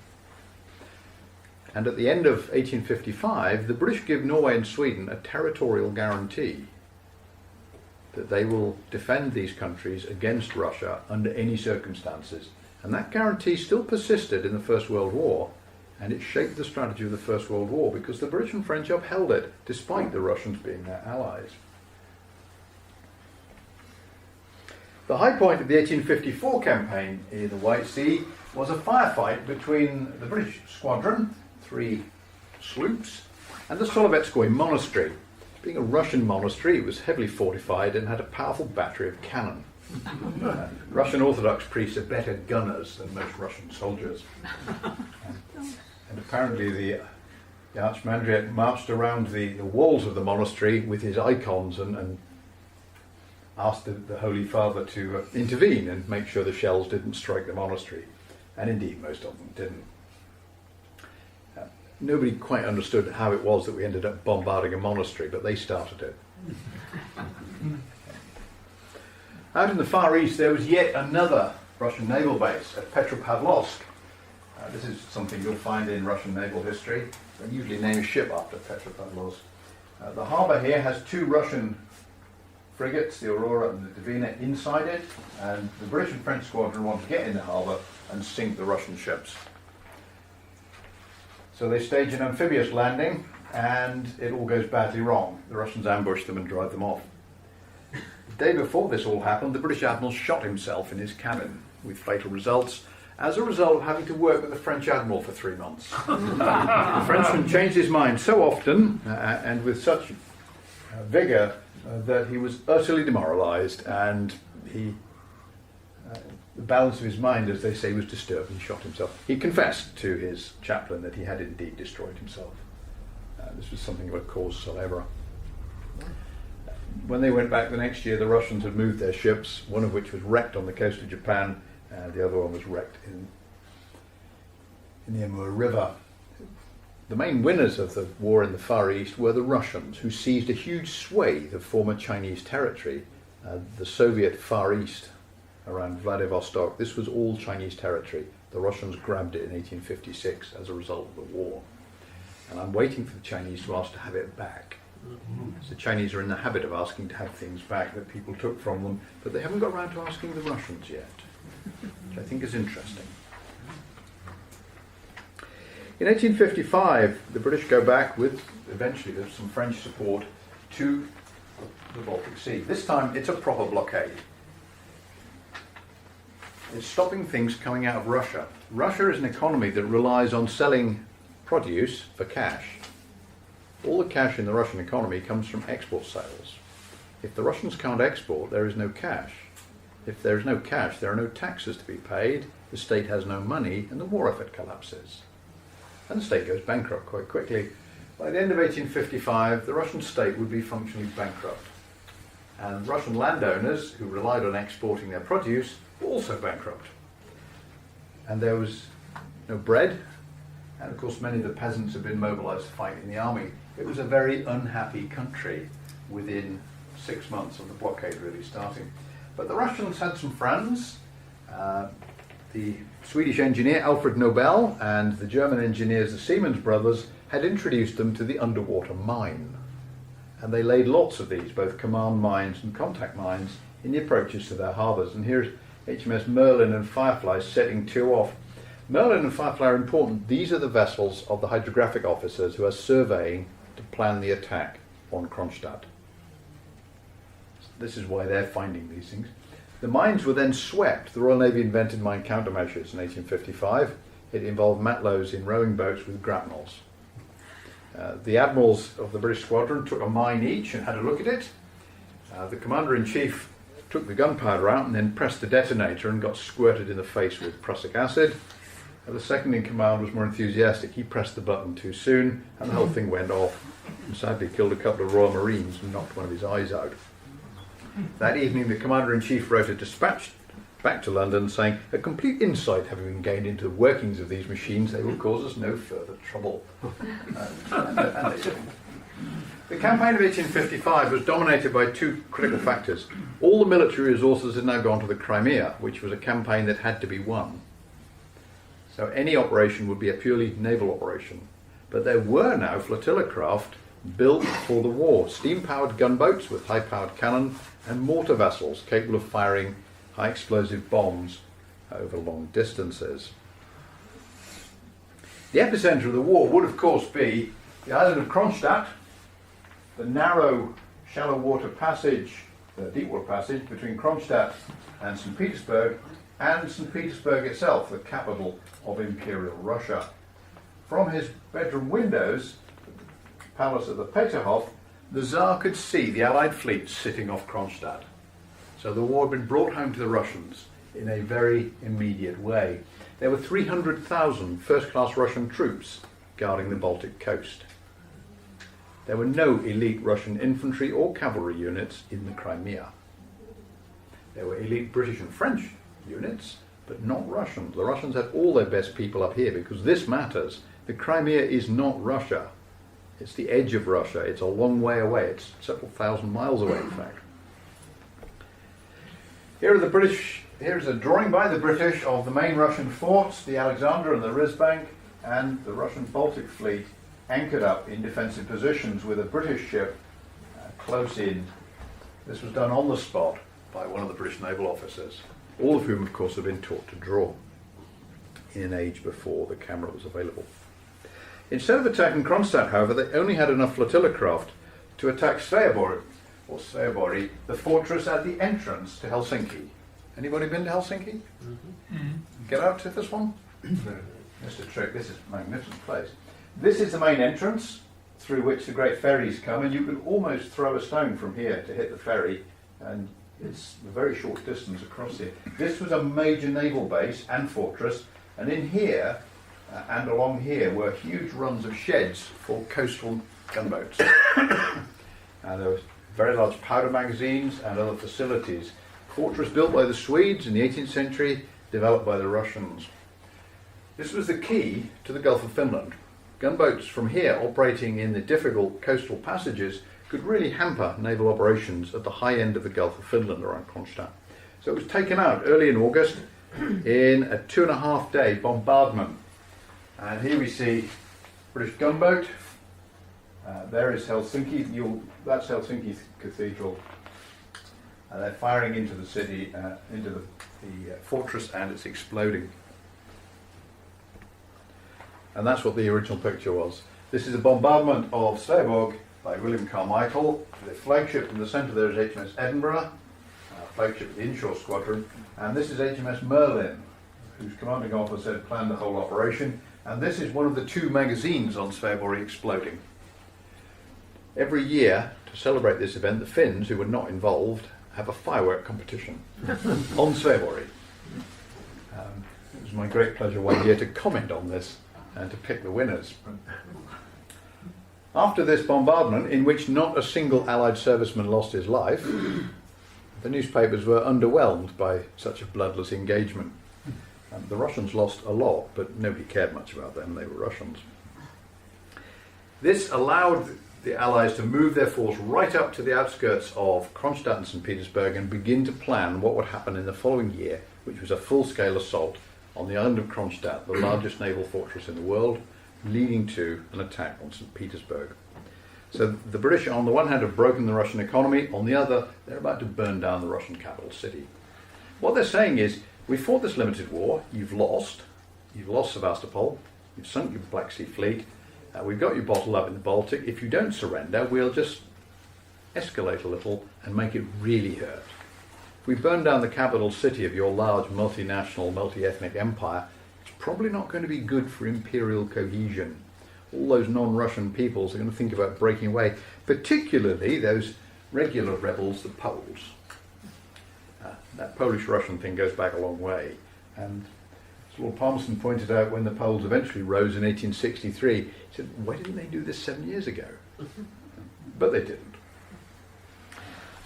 And at the end of 1855, the British give Norway and Sweden a territorial guarantee. that they will defend these countries against Russia under any circumstances. And that guarantee still persisted in the First World War, and it shaped the strategy of the First World War because the British and French upheld it, despite the Russians being their allies. The high point of the 1854 campaign in the White Sea was a firefight between the British squadron, 3 sloops, and the Solovetsky monastery. Being a Russian monastery, it was heavily fortified and had a powerful battery of cannon. Russian Orthodox priests are better gunners than most Russian soldiers. And apparently the Archimandrite marched around the walls of the monastery with his icons and asked the Holy Father to intervene and make sure the shells didn't strike the monastery. And indeed, most of them didn't. Nobody quite understood how it was that we ended up bombarding a monastery, but they started it. Out in the Far East, there was yet another Russian naval base at Petropavlovsk. This is something you'll find in Russian naval history. They usually name a ship after Petropavlovsk. The harbour here has 2 Russian frigates, the Aurora and the Dvina, inside it, and the British and French squadron want to get in the harbour and sink the Russian ships. So they stage an amphibious landing, and it all goes badly wrong. The Russians ambush them and drive them off. The day before this all happened, the British admiral shot himself in his cabin, with fatal results, as a result of having to work with the French admiral for 3 months. The Frenchman changed his mind so often, and with such vigour, that he was utterly demoralised, and the balance of his mind, as they say, was disturbed, and he shot himself. He confessed to his chaplain that he had indeed destroyed himself. This was something of a cause célèbre. When they went back the next year, the Russians had moved their ships, one of which was wrecked on the coast of Japan, the other one was wrecked in the Amur River. The main winners of the war in the Far East were the Russians, who seized a huge swathe of former Chinese territory, the Soviet Far East around Vladivostok. This was all Chinese territory. The Russians grabbed it in 1856 as a result of the war. And I'm waiting for the Chinese to ask to have it back. So the Chinese are in the habit of asking to have things back that people took from them, but they haven't got around to asking the Russians yet, which I think is interesting. In 1855, the British go back eventually with some French support, to the Baltic Sea. This time it's a proper blockade. It's stopping things coming out of Russia. Russia is an economy that relies on selling produce for cash. All the cash in the Russian economy comes from export sales. If the Russians can't export, there is no cash. If there is no cash, there are no taxes to be paid, the state has no money, and the war effort collapses. And the state goes bankrupt quite quickly. By the end of 1855, the Russian state would be functionally bankrupt. And Russian landowners, who relied on exporting their produce, were also bankrupt. And there was no bread, and of course many of the peasants had been mobilised to fight in the army. It was a very unhappy country within 6 months of the blockade really starting. But the Russians had some friends. The Swedish engineer Alfred Nobel and the German engineers, the Siemens brothers, had introduced them to the underwater mine. And they laid lots of these, both command mines and contact mines, in the approaches to their harbours. And here's HMS Merlin and Firefly setting 2 off. Merlin and Firefly are important. These are the vessels of the hydrographic officers who are surveying to plan the attack on Kronstadt. This is why they're finding these things. The mines were then swept. The Royal Navy invented mine countermeasures in 1855. It involved matlows in rowing boats with grapnels. The admirals of the British squadron took a mine each and had a look at it. The commander-in-chief took the gunpowder out and then pressed the detonator and got squirted in the face with prussic acid. The second in command was more enthusiastic. He pressed the button too soon and the whole thing went off, and sadly killed a couple of Royal Marines and knocked one of his eyes out. That evening the commander-in-chief wrote a dispatch back to London saying, "A complete insight having been gained into the workings of these machines, they will cause us no further trouble." And they didn't. The campaign of 1855 was dominated by 2 critical factors. All the military resources had now gone to the Crimea, which was a campaign that had to be won. So any operation would be a purely naval operation. But there were now flotilla craft built for the war. Steam-powered gunboats with high-powered cannon and mortar vessels capable of firing high-explosive bombs over long distances. The epicentre of the war would, of course, be the island of Kronstadt, the narrow, shallow water passage, the deep water passage between Kronstadt and St. Petersburg, and St. Petersburg itself, the capital of Imperial Russia. From his bedroom windows, the palace of the Peterhof, the Tsar could see the Allied fleets sitting off Kronstadt. So the war had been brought home to the Russians in a very immediate way. There were 300,000 first-class Russian troops guarding the Baltic coast. There were no elite Russian infantry or cavalry units in the Crimea. There were elite British and French units, but not Russians. The Russians had all their best people up here because this matters. The Crimea is not Russia. It's the edge of Russia. It's a long way away. It's several thousand miles away, in fact. Here are the British. Here's a drawing by the British of the main Russian forts, the Alexander and the Rizbank, and the Russian Baltic fleet anchored up in defensive positions with a British ship close in. This was done on the spot by one of the British naval officers, all of whom, of course, had been taught to draw in an age before the camera was available. Instead of attacking Kronstadt, however, they only had enough flotilla craft to attack Sveaborg, the fortress at the entrance to Helsinki. Anybody been to Helsinki? Mm-hmm. Get out to this one? Mr. Trick, this is a magnificent place. This is the main entrance through which the great ferries come, and you could almost throw a stone from here to hit the ferry, and it's a very short distance across here. This was a major naval base and fortress, and in here and along here were huge runs of sheds for coastal gunboats. And there were very large powder magazines and other facilities. Fortress built by the Swedes in the 18th century, developed by the Russians. This was the key to the Gulf of Finland. Gunboats from here operating in the difficult coastal passages could really hamper naval operations at the high end of the Gulf of Finland around Kronstadt. So it was taken out early in August in a 2.5-day bombardment. And here we see British gunboat. There is Helsinki. That's Helsinki Cathedral. They're firing into the city, into the fortress, and it's exploding. And that's what the original picture was. This is a bombardment of Sveaborg by William Carmichael. The flagship in the centre there is HMS Edinburgh, flagship of the inshore squadron. And this is HMS Merlin, whose commanding officer had planned the whole operation. And this is one of the 2 magazines on Sveaborg exploding. Every year, to celebrate this event, the Finns, who were not involved, have a firework competition on Sveaborg. It was my great pleasure one year to comment on this and to pick the winners. After this bombardment, in which not a single Allied serviceman lost his life, the newspapers were underwhelmed by such a bloodless engagement. The Russians lost a lot, but nobody cared much about them. They were Russians. This allowed the Allies to move their force right up to the outskirts of Kronstadt and St. Petersburg and begin to plan what would happen in the following year, which was a full-scale assault on the island of Kronstadt, the largest naval fortress in the world, leading to an attack on St. Petersburg. So the British, on the one hand, have broken the Russian economy. On the other, they're about to burn down the Russian capital city. What they're saying is, we fought this limited war, you've lost Sevastopol, you've sunk your Black Sea fleet, we've got you bottled up in the Baltic. If you don't surrender, we'll just escalate a little and make it really hurt. If we burn down the capital city of your large multinational, multi-ethnic empire, it's probably not going to be good for imperial cohesion. All those non-Russian peoples are going to think about breaking away, particularly those regular rebels, the Poles. That Polish-Russian thing goes back a long way. And as Lord Palmerston pointed out, when the Poles eventually rose in 1863, he said, why didn't they do this 7 years ago? But they didn't.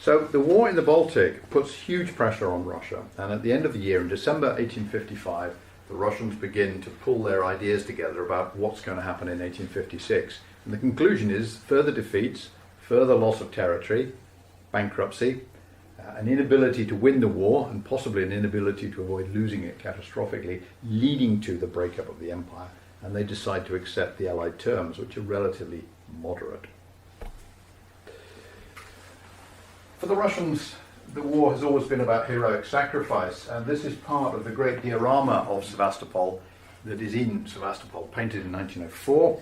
So the war in the Baltic puts huge pressure on Russia, and at the end of the year, in December 1855, the Russians begin to pull their ideas together about what's going to happen in 1856. And the conclusion is further defeats, further loss of territory, bankruptcy, an inability to win the war, and possibly an inability to avoid losing it catastrophically, leading to the breakup of the empire. And they decide to accept the Allied terms, which are relatively moderate. For the Russians, the war has always been about heroic sacrifice, and this is part of the great diorama of Sevastopol that is in Sevastopol, painted in 1904,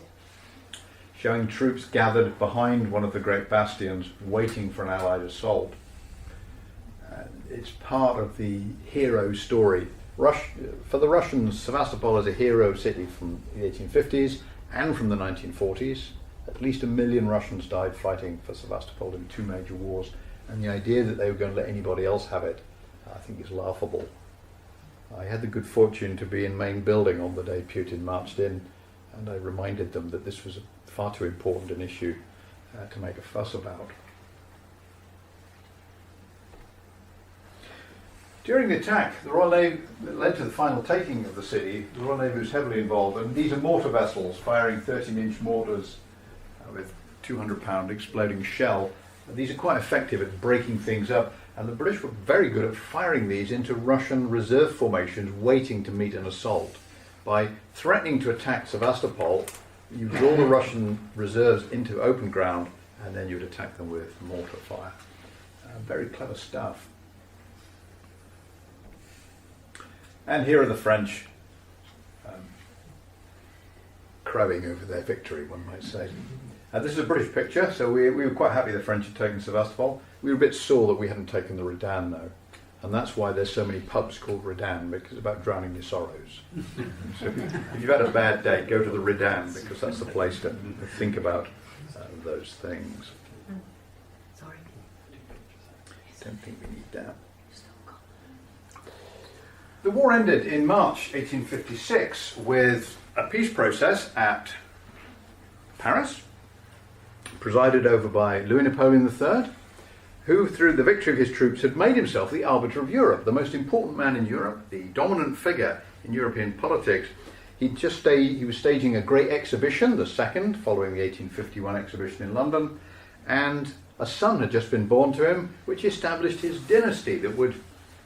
showing troops gathered behind one of the great bastions waiting for an Allied assault. It's part of the hero story. For the Russians, Sevastopol is a hero city from the 1850s and from the 1940s. At least 1 million Russians died fighting for Sevastopol in 2 major wars, and the idea that they were going to let anybody else have it, I think, is laughable. I had the good fortune to be in main building on the day Putin marched in, and I reminded them that this was far too important an issue to make a fuss about. During the attack, the Royal Navy that led to the final taking of the city, the Royal Navy was heavily involved, and these are mortar vessels firing 13-inch mortars with 200-pound exploding shell. These are quite effective at breaking things up, and the British were very good at firing these into Russian reserve formations waiting to meet an assault. By threatening to attack Sevastopol, you draw the Russian reserves into open ground, and then you would attack them with mortar fire. Very clever stuff. And here are the French crowing over their victory, one might say. This is a British picture, so we were quite happy the French had taken Sevastopol. We were a bit sore that we hadn't taken the Redan, though. And that's why there's so many pubs called Redan, because it's about drowning your sorrows. So if you've had a bad day, go to the Redan, because that's the place to think about those things. Sorry. Don't think we need that. The war ended in March 1856 with a peace process at Paris, presided over by Louis Napoleon III, who, through the victory of his troops, had made himself the arbiter of Europe, the most important man in Europe, the dominant figure in European politics. He was staging a great exhibition, the second, following the 1851 exhibition in London, and a son had just been born to him, which established his dynasty that would,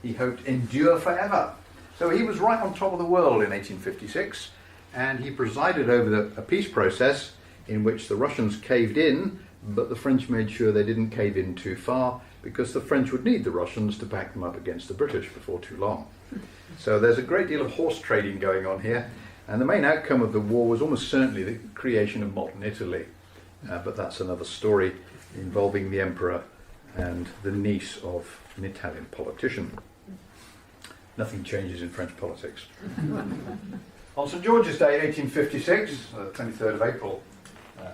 he hoped, endure forever. So he was right on top of the world in 1856, and he presided over a peace process in which the Russians caved in, but the French made sure they didn't cave in too far, because the French would need the Russians to back them up against the British before too long. So there's a great deal of horse trading going on here, and the main outcome of the war was almost certainly the creation of modern Italy. But that's another story involving the emperor and the niece of an Italian politician. Nothing changes in French politics. On St George's Day, 1856, the 23rd of April,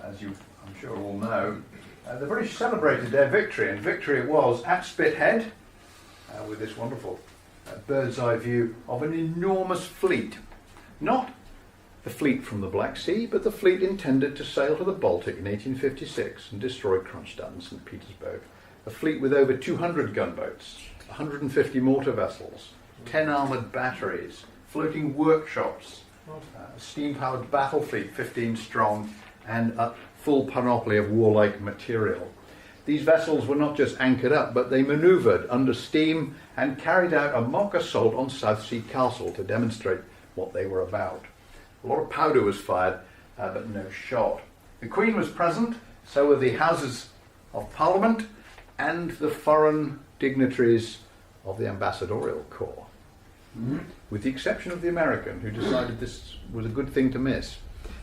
as you, I'm sure, all know, the British celebrated their victory, and victory it was at Spithead, with this wonderful bird's eye view of an enormous fleet. Not the fleet from the Black Sea, but the fleet intended to sail to the Baltic in 1856 and destroy Kronstadt and St Petersburg. A fleet with over 200 gunboats, 150 mortar vessels, 10 armoured batteries, floating workshops, a steam-powered battle fleet, 15 strong, and a full panoply of warlike material. These vessels were not just anchored up, but they manoeuvred under steam and carried out a mock assault on Southsea Castle to demonstrate what they were about. A lot of powder was fired, but no shot. The Queen was present, so were the Houses of Parliament and the foreign dignitaries of the ambassadorial corps, with the exception of the American, who decided this was a good thing to miss.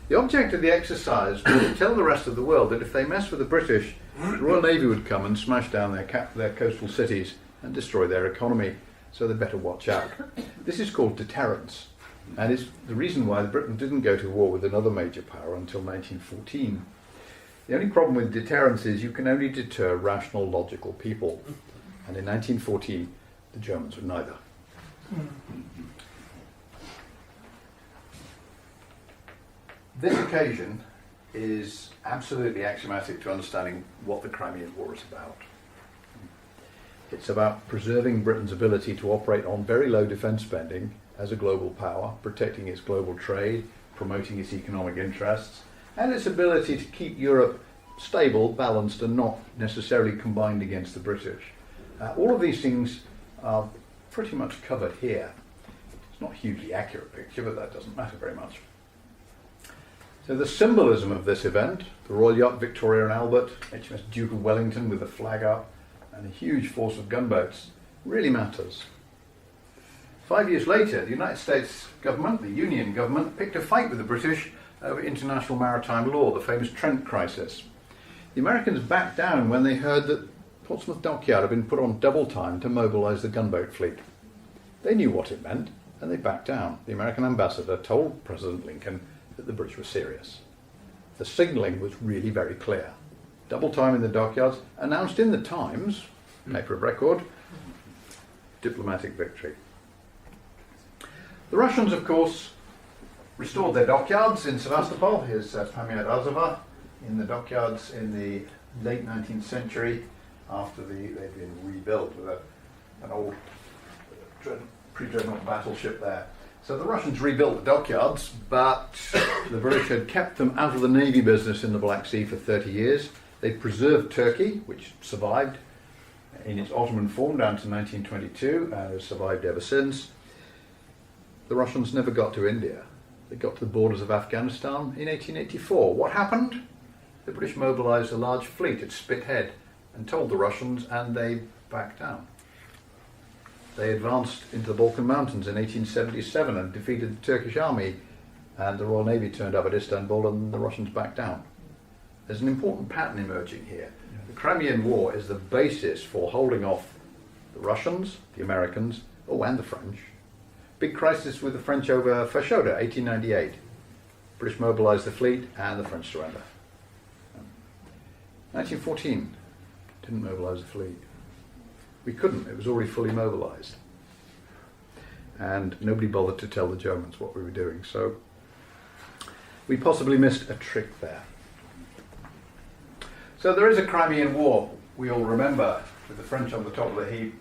The object of the exercise was to tell the rest of the world that if they messed with the British, the Royal Navy would come and smash down their coastal cities and destroy their economy, so they'd better watch out. This is called deterrence, and is the reason why Britain didn't go to war with another major power until 1914. The only problem with deterrence is you can only deter rational, logical people, and in 1914 the Germans were neither. This occasion is absolutely axiomatic to understanding what the Crimean War is about. It's about preserving Britain's ability to operate on very low defence spending as a global power, protecting its global trade, promoting its economic interests, and its ability to keep Europe stable, balanced, and not necessarily combined against the British. All of these things are pretty much covered here. It's not a hugely accurate picture, but that doesn't matter very much. So the symbolism of this event, the Royal Yacht Victoria and Albert, HMS Duke of Wellington with the flag up, and a huge force of gunboats really matters. 5 years later, the United States government, the Union government, picked a fight with the British over international maritime law, the famous Trent crisis. The Americans backed down when they heard that Portsmouth Dockyard had been put on double time to mobilise the gunboat fleet. They knew what it meant, and they backed down. The American ambassador told President Lincoln that the British were serious. The signalling was really very clear. Double time in the dockyards, announced in the Times, paper of record, diplomatic victory. The Russians, of course, restored their dockyards in Sevastopol. Here's Pamiat Azova in the dockyards in the late 19th century after they'd been rebuilt with an old pre-dreadnought battleship there. So the Russians rebuilt the dockyards, but the British had kept them out of the navy business in the Black Sea for 30 years. They preserved Turkey, which survived in its Ottoman form down to 1922 and has survived ever since. The Russians never got to India. They got to the borders of Afghanistan in 1884. What happened? The British mobilised a large fleet at Spithead and told the Russians, and they backed down. They advanced into the Balkan Mountains in 1877 and defeated the Turkish army, and the Royal Navy turned up at Istanbul and the Russians backed down. There's an important pattern emerging here. The Crimean War is the basis for holding off the Russians, the Americans, and the French. Big crisis with the French over Fashoda, 1898. British mobilised the fleet and the French surrender. 1914, didn't mobilise the fleet. We couldn't, it was already fully mobilised. And nobody bothered to tell the Germans what we were doing, so we possibly missed a trick there. So there is a Crimean War, we all remember, with the French on the top of the heap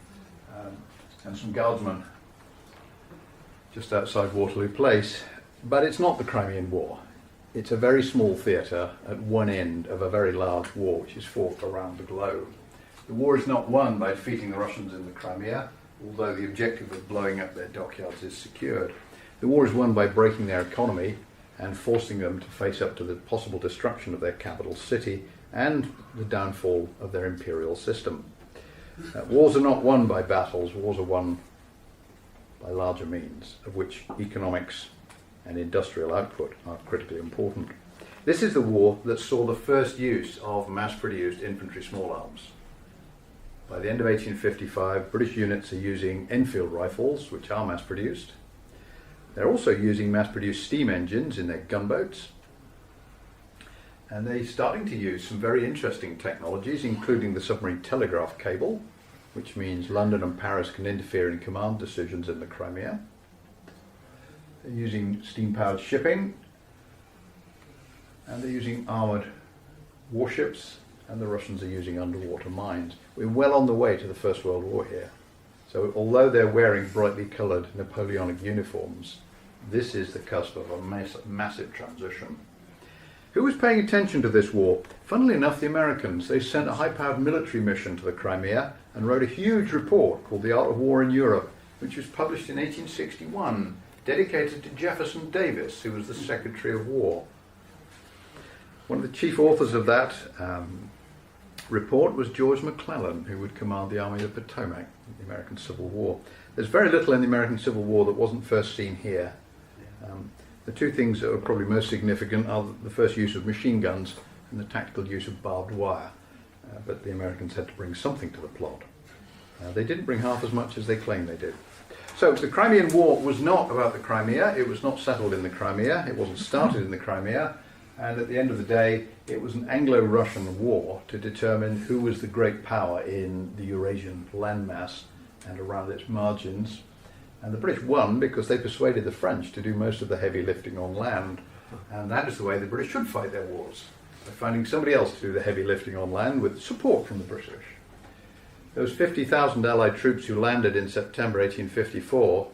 and some guardsmen just outside Waterloo Place. But it's not the Crimean War. It's a very small theatre at one end of a very large war which is fought around the globe. The war is not won by defeating the Russians in the Crimea, although the objective of blowing up their dockyards is secured. The war is won by breaking their economy and forcing them to face up to the possible destruction of their capital city and the downfall of their imperial system. Wars are not won by battles, wars are won by larger means, of which economics and industrial output are critically important. This is the war that saw the first use of mass-produced infantry small arms. By the end of 1855, British units are using Enfield rifles, which are mass-produced. They're also using mass-produced steam engines in their gunboats. And they're starting to use some very interesting technologies, including the submarine telegraph cable, which means London and Paris can interfere in command decisions in the Crimea. They're using steam-powered shipping, and they're using armoured warships, and the Russians are using underwater mines. We're well on the way to the First World War here. So although they're wearing brightly coloured Napoleonic uniforms, this is the cusp of a massive transition. Who was paying attention to this war? Funnily enough, the Americans. They sent a high-powered military mission to the Crimea and wrote a huge report called The Art of War in Europe, which was published in 1861, dedicated to Jefferson Davis, who was the Secretary of War. One of the chief authors of that report was George McClellan, who would command the Army of the Potomac in the American Civil War. There's very little in the American Civil War that wasn't first seen here. The two things that are probably most significant are the first use of machine guns and the tactical use of barbed wire. But the Americans had to bring something to the plot. They didn't bring half as much as they claimed they did. So the Crimean War was not about the Crimea. It was not settled in the Crimea. It wasn't started in the Crimea. And at the end of the day, it was an Anglo-Russian war to determine who was the great power in the Eurasian landmass and around its margins. And the British won because they persuaded the French to do most of the heavy lifting on land. And that is the way the British should fight their wars, by finding somebody else to do the heavy lifting on land with support from the British. Those 50,000 Allied troops who landed in September 1854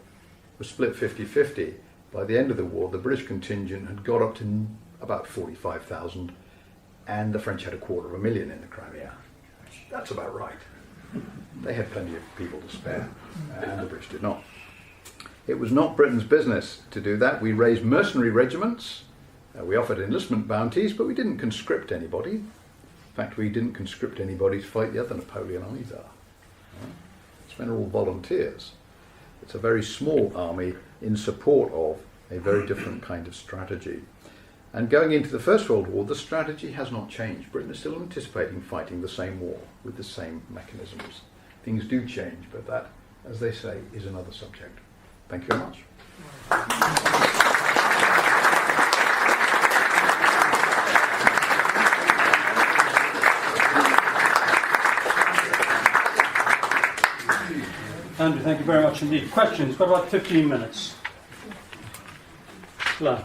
were split 50-50. By the end of the war, the British contingent had got up to about 45,000, and the French had 250,000 in the Crimea. That's about right. They had plenty of people to spare, and the British did not. It was not Britain's business to do that. We raised mercenary regiments, we offered enlistment bounties, but we didn't conscript anybody. fact, we didn't conscript anybody to fight the other Napoleon either. It's men are all volunteers. It's a very small army in support of a very different kind of strategy. And going into the First World War, the strategy has not changed. Britain is still anticipating fighting the same war with the same mechanisms. Things do change, but that, as they say, is another subject. Thank you very much. Andrew, thank you very much indeed. Questions? Got about 15 minutes. Claire.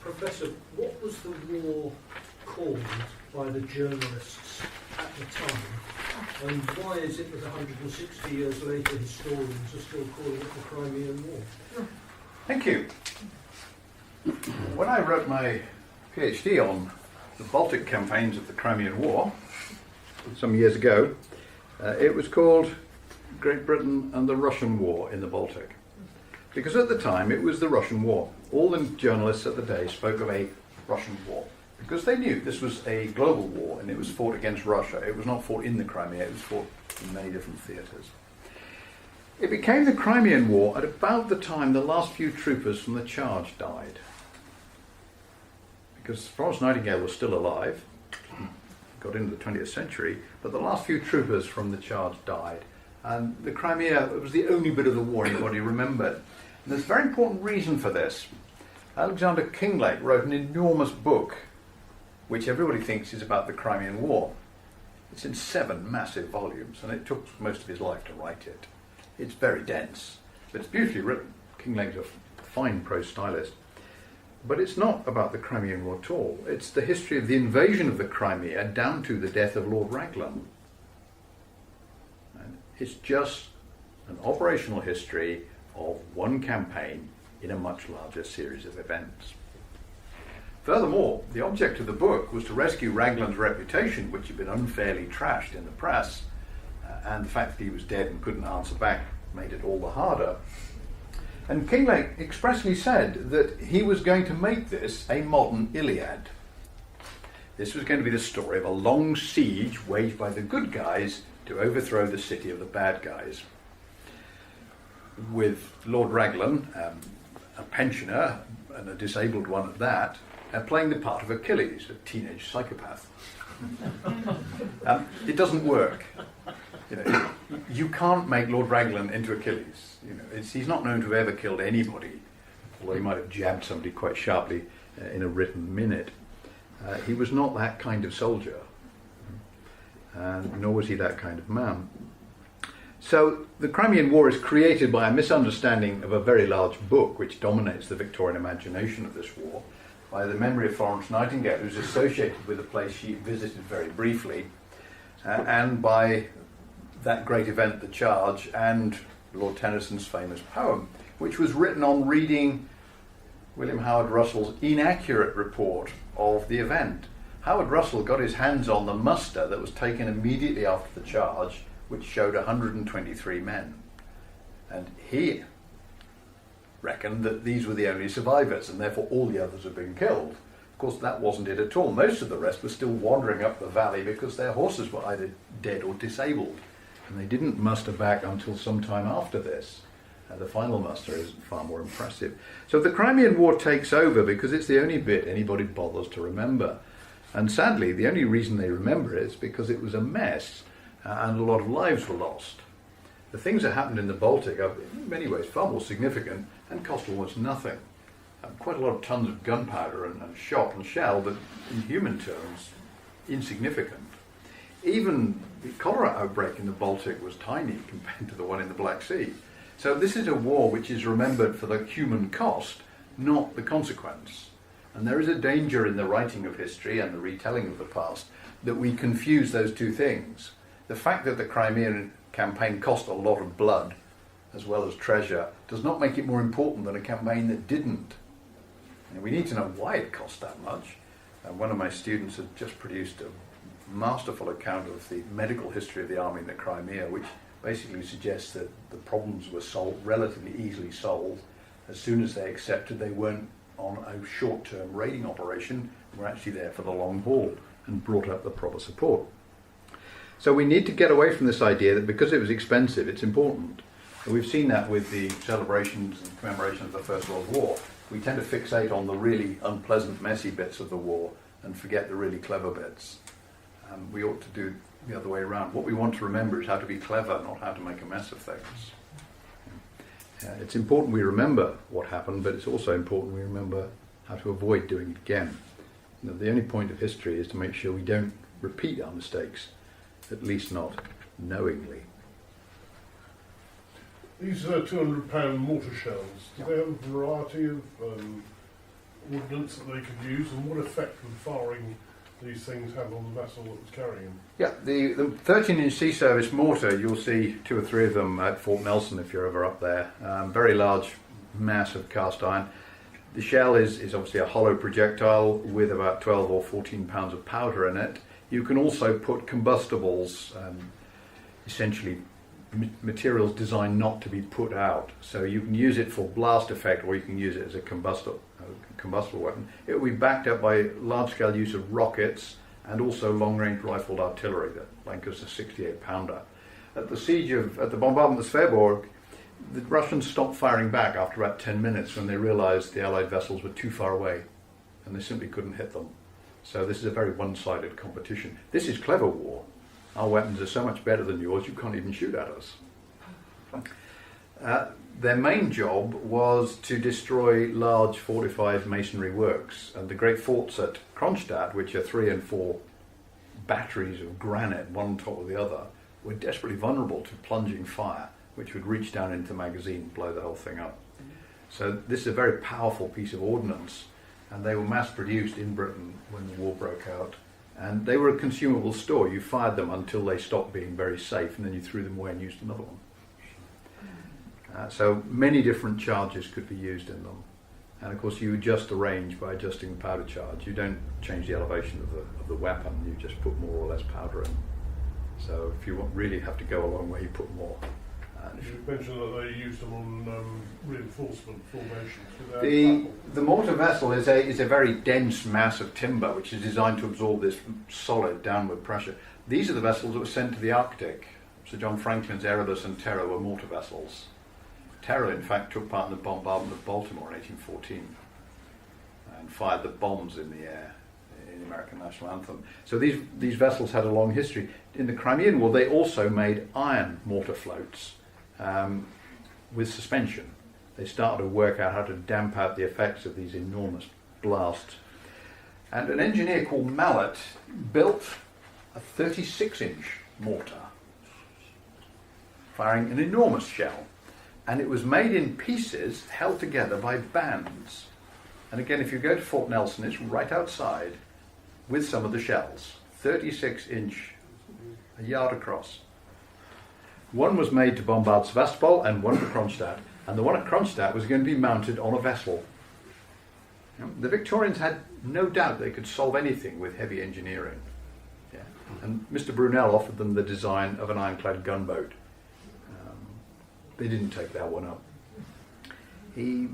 Professor, what was the war called by the journalists at the time? And why is it that 160 years later historians are still calling it the Crimean War? Thank you. When I wrote my PhD on the Baltic campaigns of the Crimean War, some years ago, it was called Great Britain and the Russian War in the Baltic. Because at the time it was the Russian War. All the journalists at the day spoke of a Russian war. Because they knew this was a global war and it was fought against Russia. It was not fought in the Crimea, it was fought in many different theatres. It became the Crimean War at about the time the last few troopers from the charge died. Because Florence Nightingale was still alive, got into the 20th century, but the last few troopers from the charge died. And the Crimea was the only bit of the war anybody remembered. And there's a very important reason for this. Alexander Kinglake wrote an enormous book, which everybody thinks is about the Crimean War. It's in 7 massive volumes, and it took most of his life to write it. It's very dense, but it's beautifully written. Kinglake's a fine prose stylist. But it's not about the Crimean War at all. It's the history of the invasion of the Crimea down to the death of Lord Raglan. And it's just an operational history of one campaign in a much larger series of events. Furthermore, the object of the book was to rescue Raglan's reputation, which had been unfairly trashed in the press, and the fact that he was dead and couldn't answer back made it all the harder. And Kinglake expressly said that he was going to make this a modern Iliad. This was going to be the story of a long siege waged by the good guys to overthrow the city of the bad guys. With Lord Raglan, a pensioner, and a disabled one at that, playing the part of Achilles, a teenage psychopath. It doesn't work. You can't make Lord Raglan into Achilles. He's not known to have ever killed anybody, although he might have jabbed somebody quite sharply in a written minute. He was not that kind of soldier, nor was he that kind of man. So the Crimean War is created by a misunderstanding of a very large book which dominates the Victorian imagination of this war, by the memory of Florence Nightingale, who's associated with a place she visited very briefly, and by that great event, the Charge, and Lord Tennyson's famous poem, which was written on reading William Howard Russell's inaccurate report of the event. Howard Russell got his hands on the muster that was taken immediately after the Charge, which showed 123 men. And he reckoned that these were the only survivors, and therefore all the others had been killed. Of course, that wasn't it at all. Most of the rest were still wandering up the valley because their horses were either dead or disabled. And they didn't muster back until some time after this. The final muster is far more impressive. So the Crimean War takes over because it's the only bit anybody bothers to remember. And sadly, the only reason they remember it is because it was a mess and a lot of lives were lost. The things that happened in the Baltic are in many ways far more significant and cost almost nothing. Quite a lot of tons of gunpowder and shot and shell, but in human terms, insignificant. Even the cholera outbreak in the Baltic was tiny compared to the one in the Black Sea. So this is a war which is remembered for the human cost, not the consequence. And there is a danger in the writing of history and the retelling of the past that we confuse those two things. The fact that the Crimean campaign cost a lot of blood as well as treasure does not make it more important than a campaign that didn't. And we need to know why it cost that much. One of my students had just produced a masterful account of the medical history of the army in the Crimea, which basically suggests that the problems were relatively easily solved as soon as they accepted they weren't on a short-term raiding operation, were actually there for the long haul. and brought up the proper support. So we need to get away from this idea that because it was expensive, it's important. And we've seen that with the celebrations and commemoration of the First World War. We tend to fixate on the really unpleasant, messy bits of the war and forget the really clever bits. We ought to do the other way around. What we want to remember is how to be clever, not how to make a mess of things. It's important we remember what happened, but it's also important we remember how to avoid doing it again. The only point of history is to make sure we don't repeat our mistakes, at least not knowingly. These £200 mortar shells, do they have a variety of ordnance that they could use, and what effect would firing these things have on the vessel that was carrying them? Yeah, the 13-inch sea service mortar, you'll see 2 or 3 of them at Fort Nelson if you're ever up there. Very large mass of cast iron. The shell is obviously a hollow projectile with about 12 or 14 pounds of powder in it. You can also put combustibles, essentially materials designed not to be put out. So you can use it for blast effect, or you can use it as a combustible weapon. It will be backed up by large-scale use of rockets and also long-range rifled artillery. That Lancaster's a 68-pounder. At the bombardment of Sveaborg, the Russians stopped firing back after about 10 minutes when they realised the Allied vessels were too far away and they simply couldn't hit them. So this is a very one-sided competition. This is clever war. Our weapons are so much better than yours, you can't even shoot at us. Their main job was to destroy large fortified masonry works, and the great forts at Kronstadt, which are 3 and 4 batteries of granite, one on top of the other, were desperately vulnerable to plunging fire, which would reach down into the magazine and blow the whole thing up. So this is a very powerful piece of ordnance, and they were mass-produced in Britain when the war broke out. And they were a consumable store. You fired them until they stopped being very safe, and then you threw them away and used another one. So many different charges could be used in them. And of course you adjust the range by adjusting the powder charge. You don't change the elevation of the weapon, you just put more or less powder in. So if you really have to go a long way, you put more. You mentioned that they used them on reinforcement formations. The mortar vessel is a very dense mass of timber which is designed to absorb this solid downward pressure. These are the vessels that were sent to the Arctic. Sir John Franklin's Erebus and Terror were mortar vessels. Terror, in fact, took part in the bombardment of Baltimore in 1814 and fired the bombs in the air in the American national anthem. So these vessels had a long history. In the Crimean War, they also made iron mortar floats with suspension. They started to work out how to damp out the effects of these enormous blasts. And an engineer called Mallet built a 36-inch mortar, firing an enormous shell. And it was made in pieces held together by bands. And again, if you go to Fort Nelson, it's right outside with some of the shells. 36-inch, a yard across. One was made to bombard Sevastopol and one for Kronstadt. And the one at Kronstadt was going to be mounted on a vessel. The Victorians had no doubt they could solve anything with heavy engineering. Yeah. And Mr. Brunel offered them the design of an ironclad gunboat. They didn't take that one up. He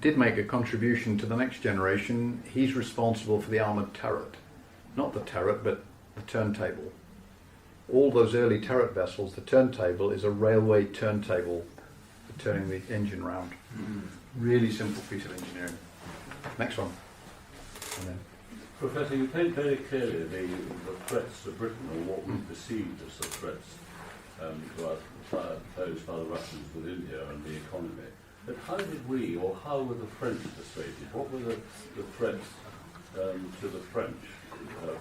did make a contribution to the next generation. He's responsible for the armoured turret. Not the turret, but the turntable. All those early turret vessels, the turntable is a railway turntable for turning the engine round. Really simple piece of engineering. Next one. And then. Professor, you paint very clearly the threats to Britain, or what we perceived as the threats posed by the Russians within here and the economy. But how did we, or how were the French persuaded? What were the threats to the French?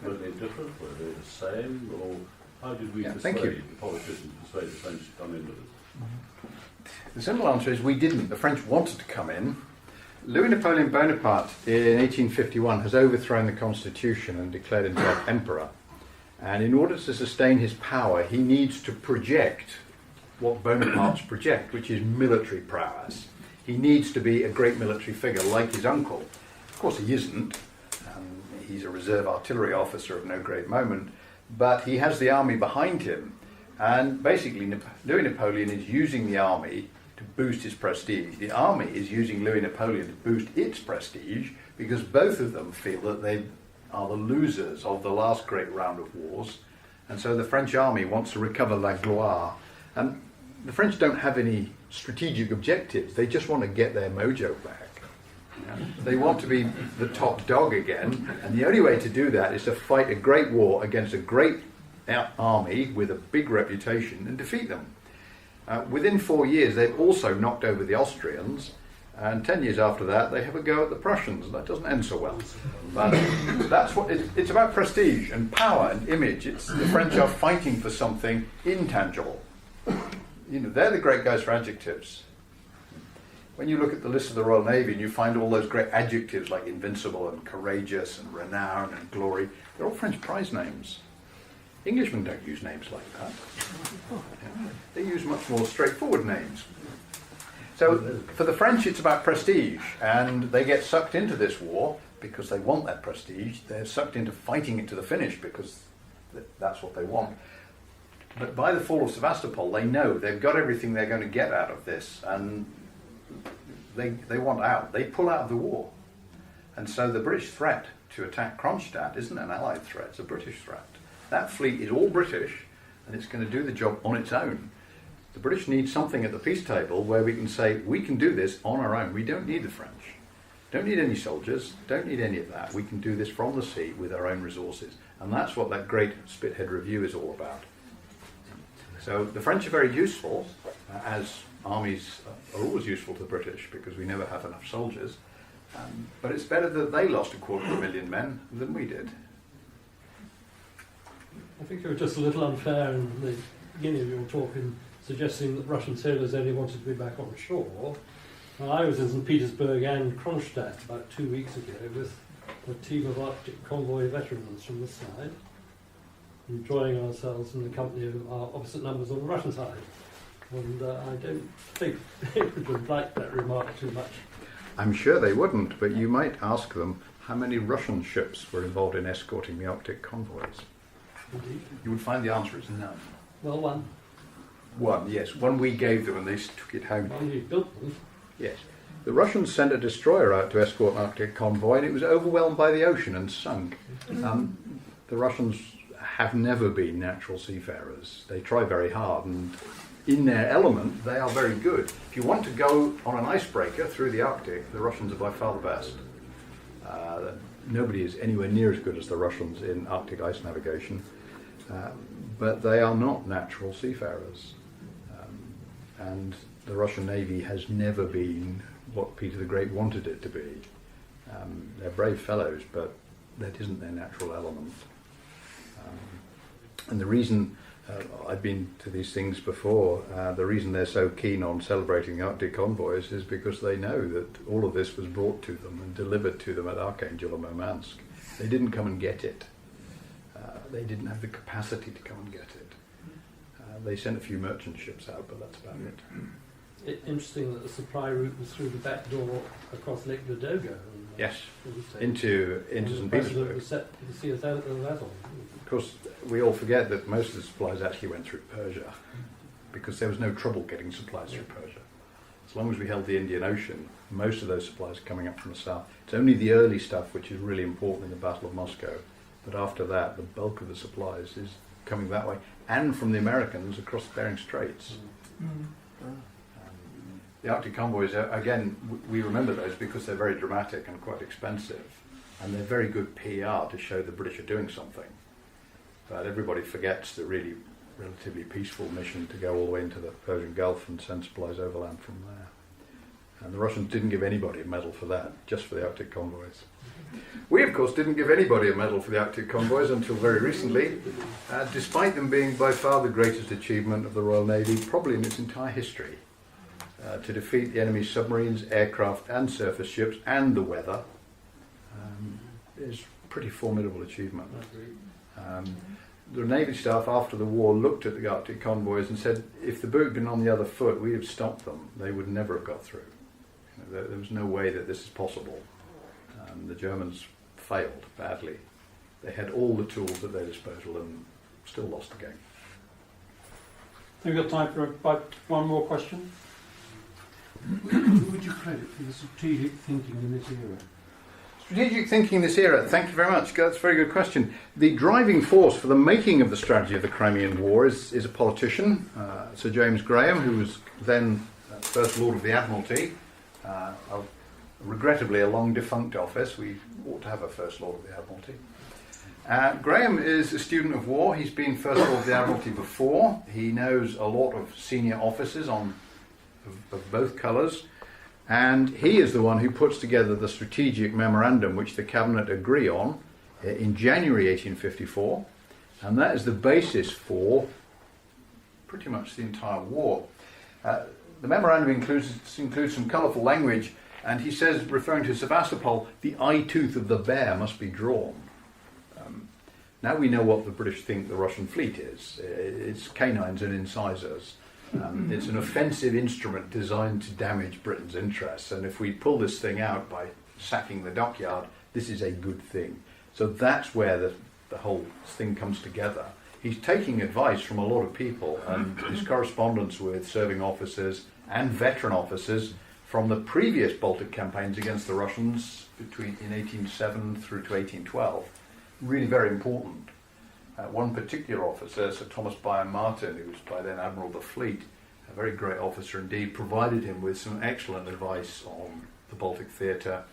Were they different? Were they the same? Or how did we persuade the politicians, persuade the French to come in with us? The simple answer is we didn't. The French wanted to come in. Louis Napoleon Bonaparte in 1851 has overthrown the constitution and declared himself emperor. And in order to sustain his power, he needs to project what Bonaparte's project, which is military prowess. He needs to be a great military figure like his uncle. Of course he isn't. He's a reserve artillery officer of no great moment, but he has the army behind him. And basically Louis Napoleon is using the army to boost his prestige. The army is using Louis Napoleon to boost its prestige because both of them feel that they are the losers of the last great round of wars, and so the French army wants to recover la gloire. And the French don't have any strategic objectives, they just want to get their mojo back. Yeah? They want to be the top dog again, and the only way to do that is to fight a great war against a great army with a big reputation and defeat them. Within 4 years, they've also knocked over the Austrians, and 10 years after that, they have a go at the Prussians, and that doesn't end so well. But that's what it's about: prestige and power and image. The French are fighting for something intangible. You know, they're the great guys for adjectives. When you look at the list of the Royal Navy and you find all those great adjectives like invincible and courageous and renown and glory, they're all French prize names. Englishmen don't use names like that. Yeah. They use much more straightforward names. So for the French it's about prestige, and they get sucked into this war because they want that prestige. They're sucked into fighting it to the finish because that's what they want. But by the fall of Sevastopol, they know they've got everything they're going to get out of this, and they want out. They pull out of the war. And so the British threat to attack Kronstadt isn't an Allied threat, it's a British threat. That fleet is all British, and it's going to do the job on its own. The British need something at the peace table where we can say, we can do this on our own. We don't need the French. Don't need any soldiers. Don't need any of that. We can do this from the sea with our own resources. And that's what that great Spithead Review is all about. So the French are very useful, as armies are always useful to the British because we never have enough soldiers. But it's better that they lost 250,000 men than we did. I think you were just a little unfair in the beginning of your talk in suggesting that Russian sailors only wanted to be back on shore. Well, I was in St. Petersburg and Kronstadt about 2 weeks ago with a team of Arctic convoy veterans from this side, enjoying ourselves in the company of our opposite numbers on the Russian side. And I don't think they would like that remark too much. I'm sure they wouldn't, but you might ask them how many Russian ships were involved in escorting the Arctic convoys. Indeed. You would find the answer is none. Well, one. One, yes. One we gave them and they took it home. One you built them. Yes. The Russians sent a destroyer out to escort an Arctic convoy, and it was overwhelmed by the ocean and sunk. The Russians have never been natural seafarers. They try very hard, and in their element, they are very good. If you want to go on an icebreaker through the Arctic, the Russians are by far the best. Nobody is anywhere near as good as the Russians in Arctic ice navigation, but they are not natural seafarers. And the Russian Navy has never been what Peter the Great wanted it to be. They're brave fellows, but that isn't their natural element. And the reason, I've been to these things before, the reason they're so keen on celebrating the Arctic convoys is because they know that all of this was brought to them and delivered to them at Archangel and Murmansk. They didn't come and get it. They didn't have the capacity to come and get it. They sent a few merchant ships out, but that's about it. Interesting that the supply route was through the back door across Lake Ladoga. And, yes, into St. Petersburg. The sea of Azov. Of course, we all forget that most of the supplies actually went through Persia, because there was no trouble getting supplies through Persia. As long as we held the Indian Ocean, most of those supplies are coming up from the south. It's only the early stuff which is really important in the Battle of Moscow, but after that, the bulk of the supplies is coming that way, and from the Americans across the Bering Straits. The Arctic convoys, again, we remember those because they're very dramatic and quite expensive, and they're very good PR to show the British are doing something. But everybody forgets the really relatively peaceful mission to go all the way into the Persian Gulf and send supplies overland from there. And the Russians didn't give anybody a medal for that, just for the Arctic convoys. We, of course, didn't give anybody a medal for the Arctic convoys until very recently, despite them being by far the greatest achievement of the Royal Navy, probably in its entire history. To defeat the enemy's submarines, aircraft and surface ships and the weather is a pretty formidable achievement. The Navy staff after the war looked at the Arctic convoys and said, if the boot had been on the other foot, we'd have stopped them. They would never have got through. There was no way that this is possible. The Germans failed badly. They had all the tools at their disposal and still lost the game. We've got time for about one more question. Who would you credit for the strategic thinking in this era? Strategic thinking this era. Thank you very much. That's a very good question. The driving force for the making of the strategy of the Crimean War is a politician, Sir James Graham, who was then First Lord of the Admiralty. Regrettably, a long defunct office. We ought to have a First Lord of the Admiralty. Graham is a student of war. He's been First Lord of the Admiralty before. He knows a lot of senior officers of both colours. And he is the one who puts together the strategic memorandum which the Cabinet agree on in January 1854. And that is the basis for pretty much the entire war. The memorandum includes some colourful language, and he says, referring to Sevastopol, the eye tooth of the bear must be drawn. Now we know what the British think the Russian fleet is. It's canines and incisors. It's an offensive instrument designed to damage Britain's interests, and if we pull this thing out by sacking the dockyard, this is a good thing. So that's where the whole thing comes together. He's taking advice from a lot of people, and his correspondence with serving officers and veteran officers from the previous Baltic campaigns against the Russians in 1807 through to 1812, really very important. One particular officer, Sir Thomas Byam Martin, who was by then Admiral of the Fleet, a very great officer indeed, provided him with some excellent advice on the Baltic theatre.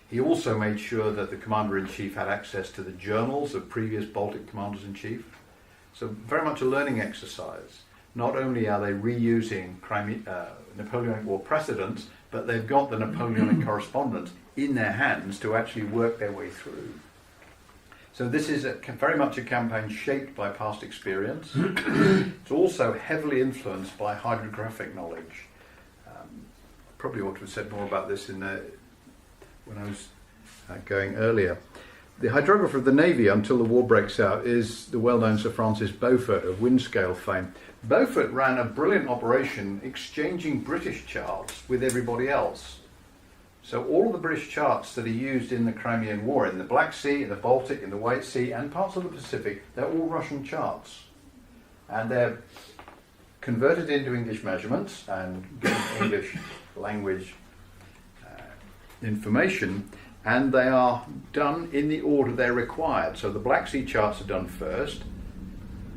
He also made sure that the Commander-in-Chief had access to the journals of previous Baltic Commanders-in-Chief. So very much a learning exercise. Not only are they reusing Napoleonic War precedents, but they've got the Napoleonic correspondence in their hands to actually work their way through. So this is very much a campaign shaped by past experience. It's also heavily influenced by hydrographic knowledge. Probably ought to have said more about this when I was going earlier. The hydrographer of the Navy until the war breaks out is the well-known Sir Francis Beaufort of Windscale fame. Beaufort ran a brilliant operation exchanging British charts with everybody else. So all of the British charts that are used in the Crimean War, in the Black Sea, in the Baltic, in the White Sea, and parts of the Pacific, they're all Russian charts. And they're converted into English measurements and given English language information, and they are done in the order they're required. So the Black Sea charts are done first,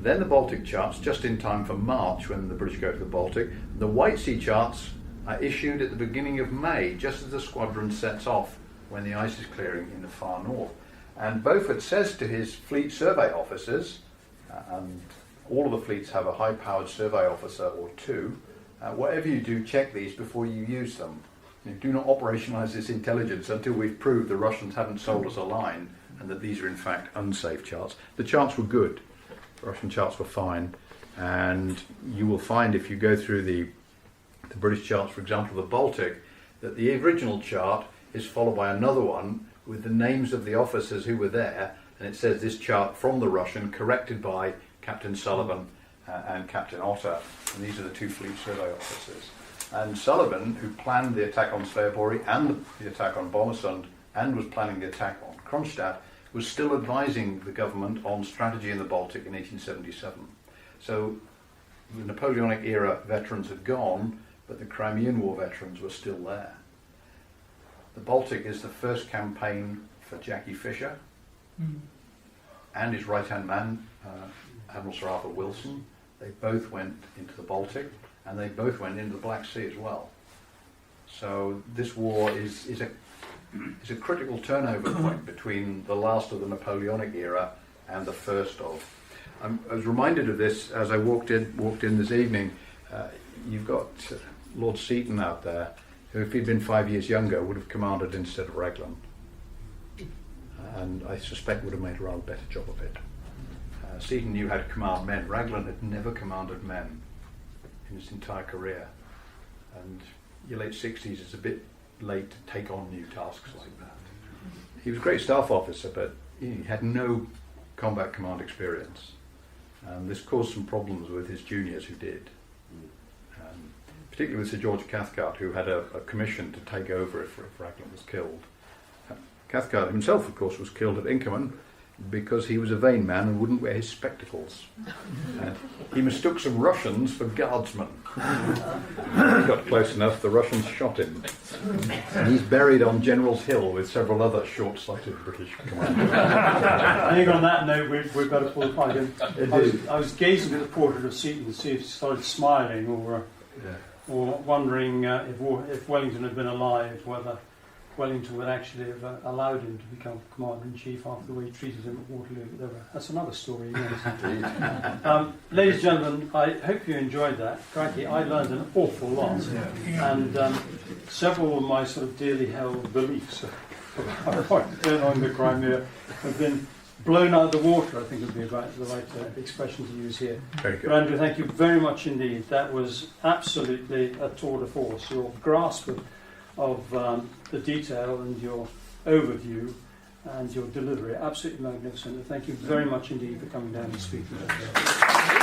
then the Baltic charts, just in time for March when the British go to the Baltic. The White Sea charts are issued at the beginning of May, just as the squadron sets off when the ice is clearing in the far north. And Beaufort says to his fleet survey officers, and all of the fleets have a high-powered survey officer or two, whatever you do, check these before you use them. You do not operationalise this intelligence until we've proved the Russians haven't sold us a line and that these are in fact unsafe charts. The charts were good. The Russian charts were fine. And you will find if you go through the British charts, for example, the Baltic, that the original chart is followed by another one with the names of the officers who were there, and it says this chart from the Russian, corrected by Captain Sullivan and Captain Otter, and these are the two fleet survey officers. And Sullivan, who planned the attack on Sveaborg and the attack on Bomersund, and was planning the attack on Kronstadt, was still advising the government on strategy in the Baltic in 1877. So the Napoleonic era veterans had gone, but the Crimean War veterans were still there. The Baltic is the first campaign for Jackie Fisher and his right-hand man, Admiral Sir Arthur Wilson. They both went into the Baltic, and they both went into the Black Sea as well. So this war is a critical turnover point between the last of the Napoleonic era and the first of. I was reminded of this as I walked in this evening. You've got Lord Seaton out there, who, if he'd been 5 years younger, would have commanded instead of Raglan, and I suspect would have made a rather better job of it. Seaton knew how to command men. Raglan had never commanded men in his entire career, and your late 60s is a bit late to take on new tasks like that. He was a great staff officer, but he had no combat command experience, and this caused some problems with his juniors who did. Particularly with Sir George Cathcart, who had a commission to take over if Raglan was killed. Cathcart himself, of course, was killed at Inkerman. because he was a vain man and wouldn't wear his spectacles. He mistook some Russians for guardsmen. He got close enough, the Russians shot him. And he's buried on General's Hill with several other short-sighted British commanders. I think on that note, we've got to pull the plug in. I was gazing at the portrait of Seaton to see if he started smiling or wondering if Wellington had been alive, whether Wellington would actually have allowed him to become Commander-in-Chief after the way he treated him at Waterloo. That's another story. Ladies and gentlemen, I hope you enjoyed that. Crikey, I learned an awful lot. And several of my sort of dearly held beliefs about what went on in the Crimea have been blown out of the water, I think would be about the right expression to use here. Very good. But Andrew, thank you very much indeed. That was absolutely a tour de force. Your grasp of the detail and your overview and your delivery, absolutely magnificent. And thank you very much indeed for coming down and speaking to us.